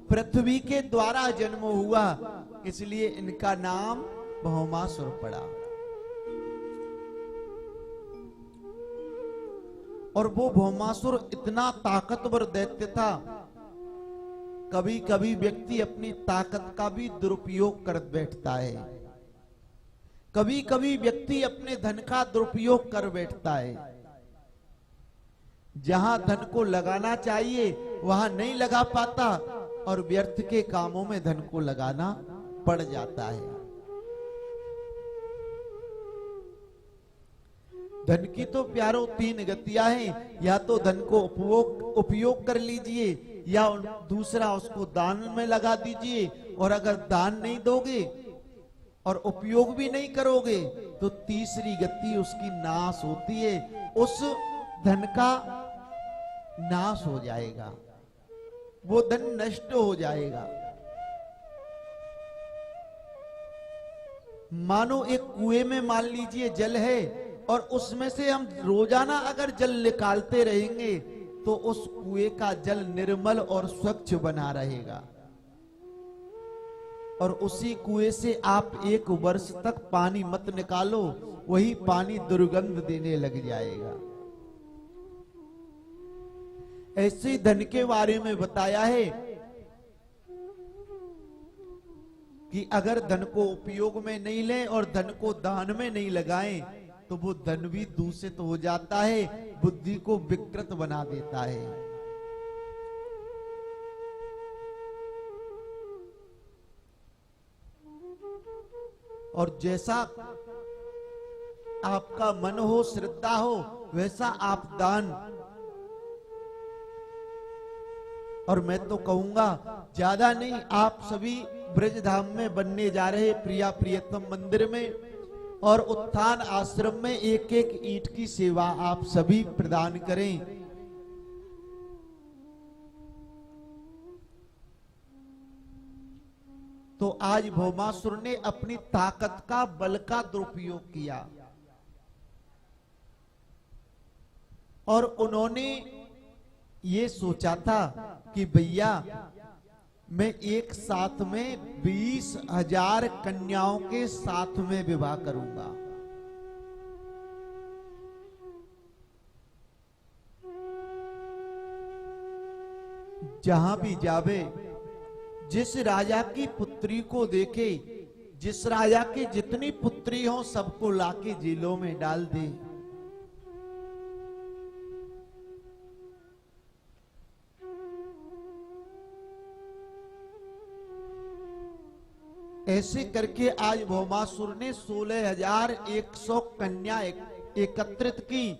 पृथ्वी के द्वारा जन्म हुआ, इसलिए इनका नाम भौमासुर पड़ा। और वो भौमासुर इतना ताकतवर दैत्य था, कभी कभी व्यक्ति अपनी ताकत का भी दुरुपयोग कर बैठता है, कभी कभी व्यक्ति अपने धन का दुरुपयोग कर बैठता है। जहां धन को लगाना चाहिए वहां नहीं लगा पाता और व्यर्थ के कामों में धन को लगाना पड़ जाता है। धन की तो प्यारो तीन गतियां हैं, या तो धन को उपयोग कर लीजिए, या दूसरा उसको दान में लगा दीजिए, और अगर दान नहीं दोगे और उपयोग भी नहीं करोगे तो तीसरी गति उसकी नाश होती है, उस धन का नाश हो जाएगा, वो धन नष्ट हो जाएगा। मानो एक कुएं में मान लीजिए जल है और उसमें से हम रोजाना अगर जल निकालते रहेंगे तो उस कुएं का जल निर्मल और स्वच्छ बना रहेगा, और उसी कुएं से आप 1 वर्ष तक पानी मत निकालो, वही पानी दुर्गंध देने लग जाएगा। ऐसे धन के बारे में बताया है कि अगर धन को उपयोग में नहीं लें और धन को दान में नहीं लगाएं तो वो धन भी दूषित हो जाता है, बुद्धि को विकृत बना देता है। और जैसा आपका मन हो, श्रद्धा हो, वैसा आप दान। और मैं तो कहूंगा ज्यादा नहीं, आप सभी ब्रजधाम में बनने जा रहे प्रिया प्रियतम मंदिर में और उत्थान आश्रम में 1-1 ईंट की सेवा आप सभी प्रदान करें। तो आज भौमासुर ने अपनी ताकत का, बल का दुरुपयोग किया और उन्होंने ये सोचा था कि भैया मैं एक साथ में 20,000 कन्याओं के साथ में विवाह करूंगा। जहां भी जावे, जिस राजा की पुत्री को देखे, जिस राजा की जितनी पुत्री हो सबको लाके जेलों में डाल दे। ऐसे करके आज भौमासुर ने 16,100 कन्या एकत्रित की।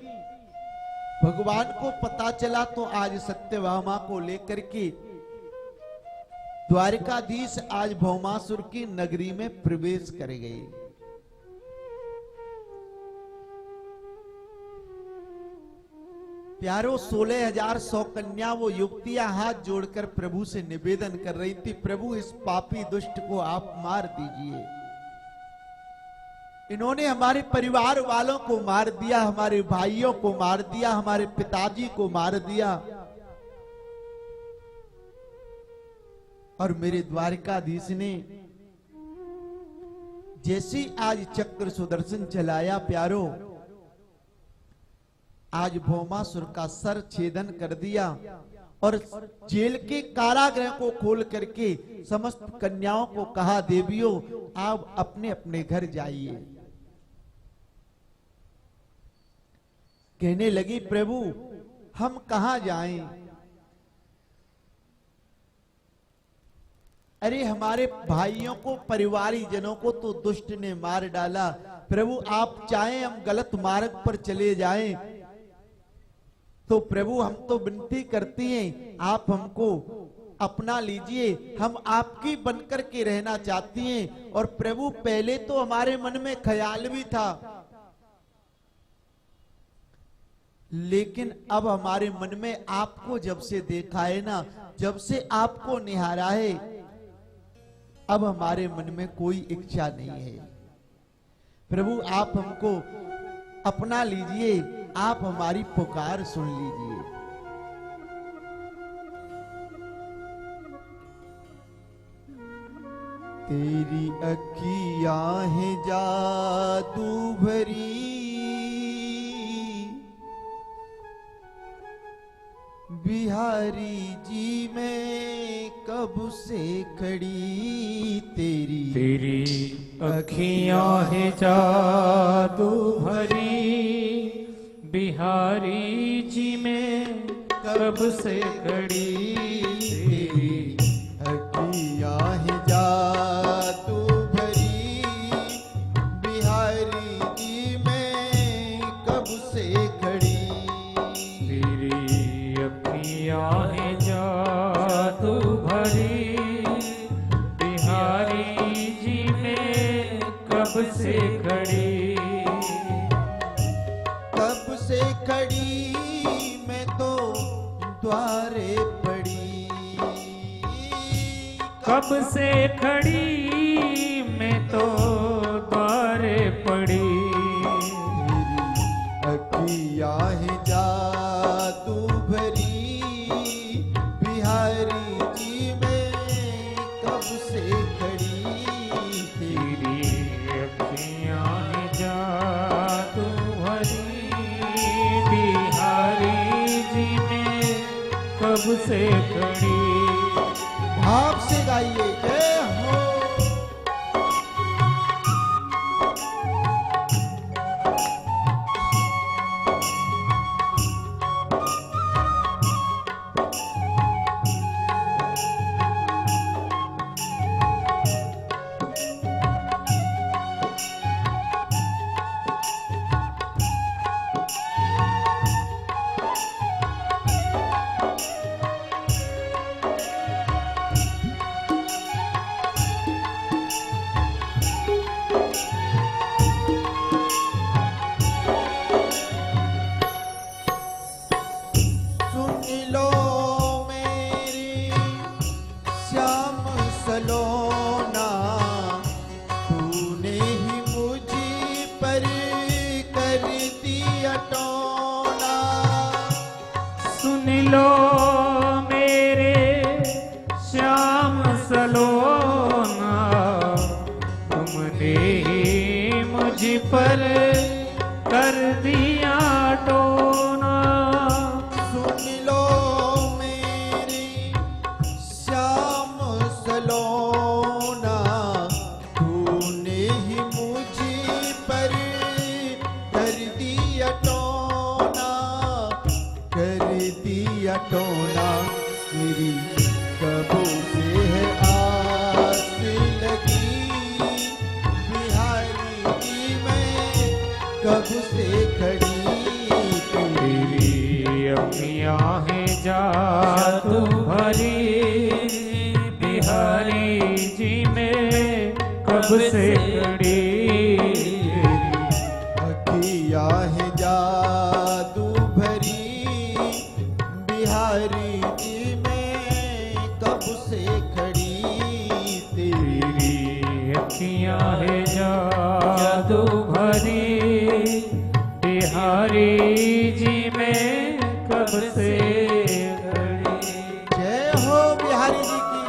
भगवान को पता चला तो आज सत्यभामा को लेकर के द्वारिकाधीश आज भौमासुर की नगरी में प्रवेश कर गए। प्यारो 16,100 कन्या वो युवतियां हाथ जोड़कर प्रभु से निवेदन कर रही थी, प्रभु इस पापी दुष्ट को आप मार दीजिए। इन्होंने हमारे परिवार वालों को मार दिया, हमारे भाइयों को मार दिया, हमारे पिताजी को मार दिया, और मेरे द्वारिकाधीश ने जैसी आज चक्र सुदर्शन चलाया प्यारो, आज भौमासुर का सर छेदन कर दिया और जेल के कारागृह को खोल करके समस्त कन्याओं को कहा, देवियों आप अपने अपने घर जाइए। कहने लगी, प्रभु हम कहां जाएं? अरे हमारे भाइयों को, परिवारी जनों को तो दुष्ट ने मार डाला। प्रभु आप चाहें हम गलत मार्ग पर चले जाएं तो प्रभु हम तो विनती करती हैं, आप हमको अपना लीजिए, हम आपकी बनकर के रहना चाहती हैं। और प्रभु पहले तो हमारे मन में ख्याल भी था, लेकिन अब हमारे मन में आपको जब से देखा है ना, जब से आपको निहारा है, अब हमारे मन में कोई इच्छा नहीं है। प्रभु आप हमको अपना लीजिए, आप हमारी पुकार सुन लीजिए। तेरी अखियां हैं जादू भरी, बिहारी जी मैं कब से खड़ी, तेरी अखियां हैं जादू भरी, बिहारी जी में कब से खड़ी। तेरी अखियां हैं जादू भरी, बिहारी जी मैं कब से खड़ी। तेरी अखियां हैं जादू भरी, बिहारी जी में कब से खड़ी। कब से खड़ी मैं तो द्वारे पड़ी, कब से खड़ी मैं तो द्वारे पड़ी। अखियां हैं जादू भरी, बिहारी जी मैं कब से खड़ी। तेरी अखियां हैं जादू भरी, बिहारी जी में कब से खड़ी। भाव से गाइए, जय हो। पर कर दिया टोना। सुन लो मेरी श्याम सलोना, तूने ही मुझ पर कर दिया टोना, कर दिया टोना। मेरी कबों से है आस लगी, बिहारी की मैं कब से खड़ी। तेरी अखियां हैं जादू भरी, बिहारी जी में कब से खड़ी। अखियां हैं जादू भरी, बिहारी जी में कब से खड़ी। तेरी अखियां हैं जादू भरी, बिहारी जी में कब से खड़ी। जय हो बिहारी जी की।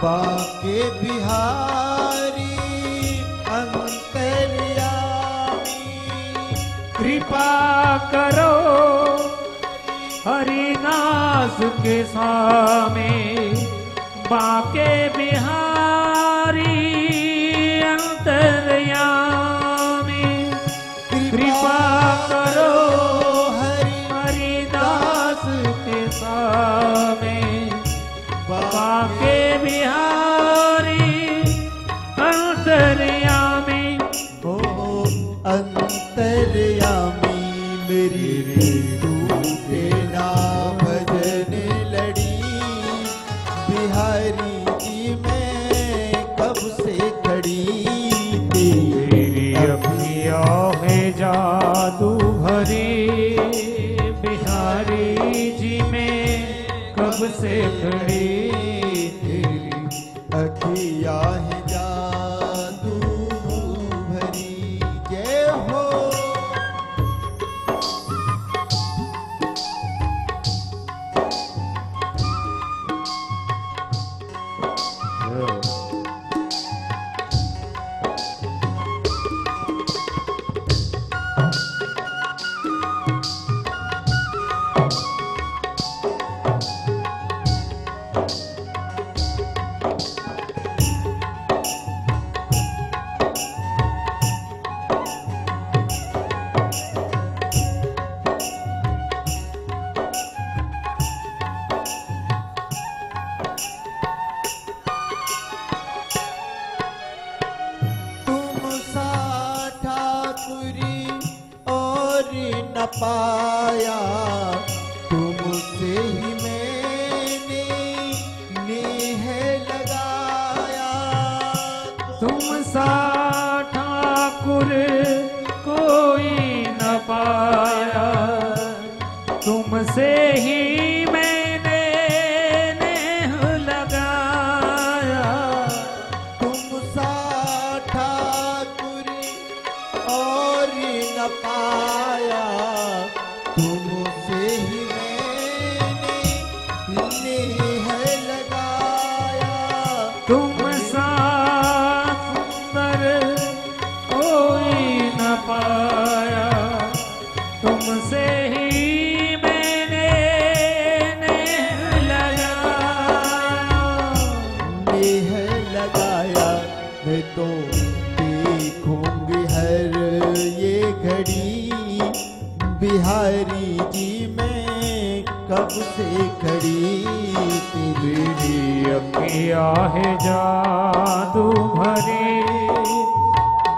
बाके बिहारी अंतर्यामी कृपा करो हरिनाथ के स्वामी बाके बिहारी अंतर्यामी कृपा करो हरिदास के स्वामी बाके बिहारी अंतर्यामी हो अंतर्यामी मेरी टूटे ना भजन लड़ी बिहारी जी मैं कब से खड़ी तेरी अखियाँ है जादू भरी बिहारी जी में कब से खड़ी तेरी अखिया है जादू भरी जय हो न पाया तुमसे ही मैंने नेह लगाया तुम सा ठाकुर कोई न पाया तुमसे ही मैंने नेह लगाया तुम सा ठाकुर और न पाया तुमसे ही मैंने नेह लगाया तुम सा सुंदर कोई न पाया तुमसे ही मैंने नेह लगाया नेह लगाया मैं तो देखूंगी हर ये घड़ी बिहारी जी मैं कब से खड़ी तेरी अखियाँ है जादू भरी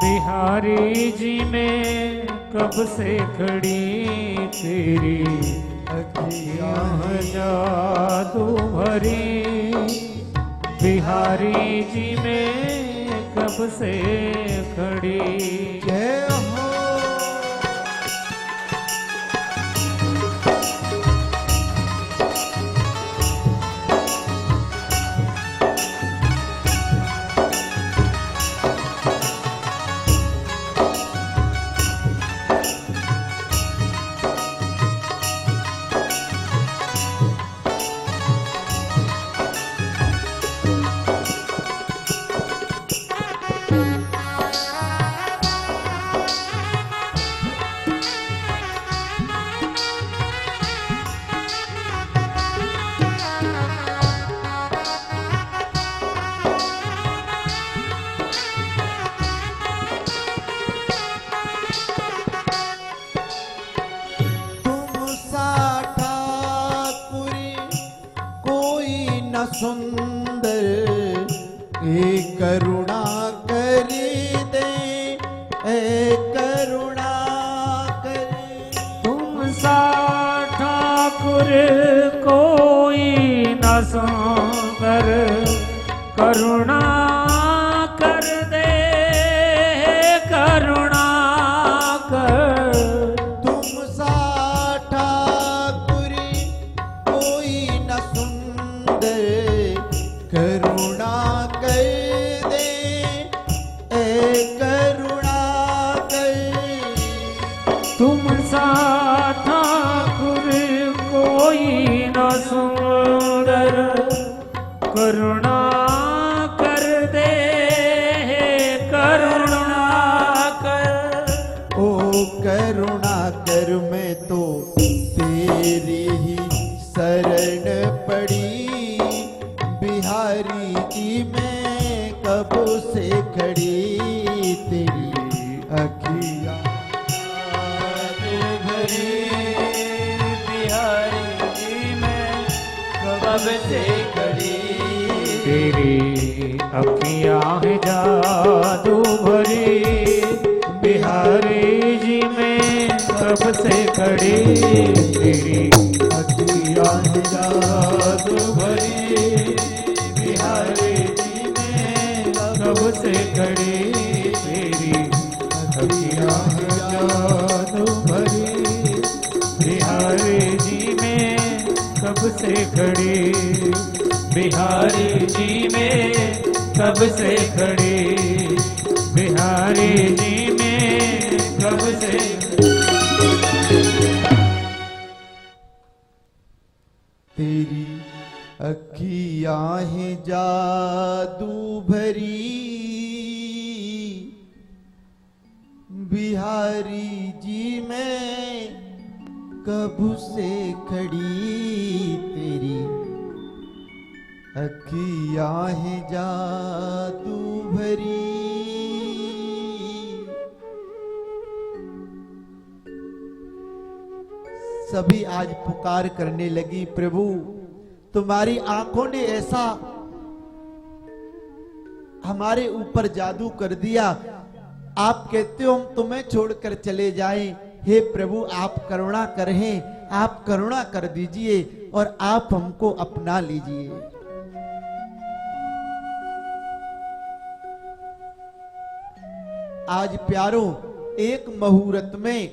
बिहारी जी में कब से खड़ी तेरी अखियाँ है जादू भरी बिहारी जी में कब से खड़ी जय हो सुंदर एक करुणा कर दे करुणा कर तुम सा ठाकुर कोई न सुंदर करुणा कर दे करुणा कर तुम सा ठाकुर कोई न सुंदर करुणा कर दे करुणा कर तुम सा ठाकुर कोई न सुंदर करुणा बिहारी जी में कब से खड़ी तेरी अखियां भरी बिहारी जी में कब से खड़ी तेरी अखियां हैं जादू भरी बिहारी जी में कब से खड़ी तेरी अखियां हैं जादू भरी बिहारी जी में कब से खड़ी तेरी अखियां हैं जादू भरी बिहारी जी में कब से खड़ी बिहारी जी में कब से खड़ी बिहारी जी में कब से तेरी अखियां हैं जादू भरी बिहारी जी में कब से खड़ी तेरी अखियां हैं जादू भरी। सभी आज पुकार करने लगी, प्रभु तुम्हारी आंखों ने ऐसा हमारे ऊपर जादू कर दिया, आप कहते हो हम तुम्हें छोड़कर चले जाएं। हे प्रभु आप करुणा करें, आप करुणा कर दीजिए और आप हमको अपना लीजिए। आज प्यारों एक मुहूर्त में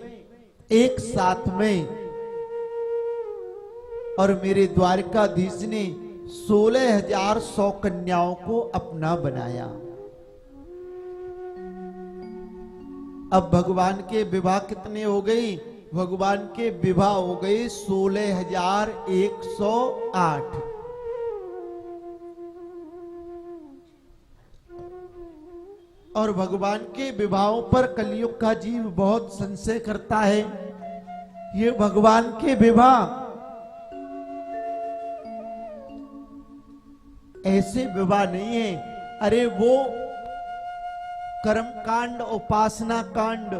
एक साथ में और मेरे द्वारकाधीश ने 16,100 कन्याओं को अपना बनाया। अब भगवान के विवाह कितने हो गए? भगवान के विवाह हो गए 16,108। और भगवान के विवाहों पर कलयुग का जीव बहुत संशय करता है। ये भगवान के विवाह ऐसे विवाह नहीं है, अरे वो कर्म कांड, उपासना कांड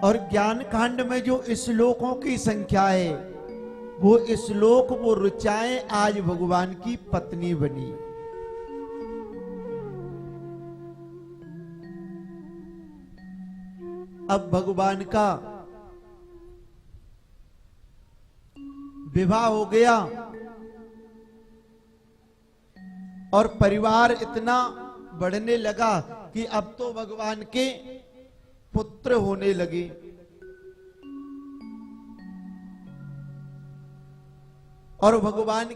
और ज्ञान कांड में जो श्लोकों की संख्या है, वो श्लोक वो ऋचाएं आज भगवान की पत्नी बनी। अब भगवान का विवाह हो गया और परिवार इतना बढ़ने लगा कि अब तो भगवान के पुत्र होने लगे। और भगवान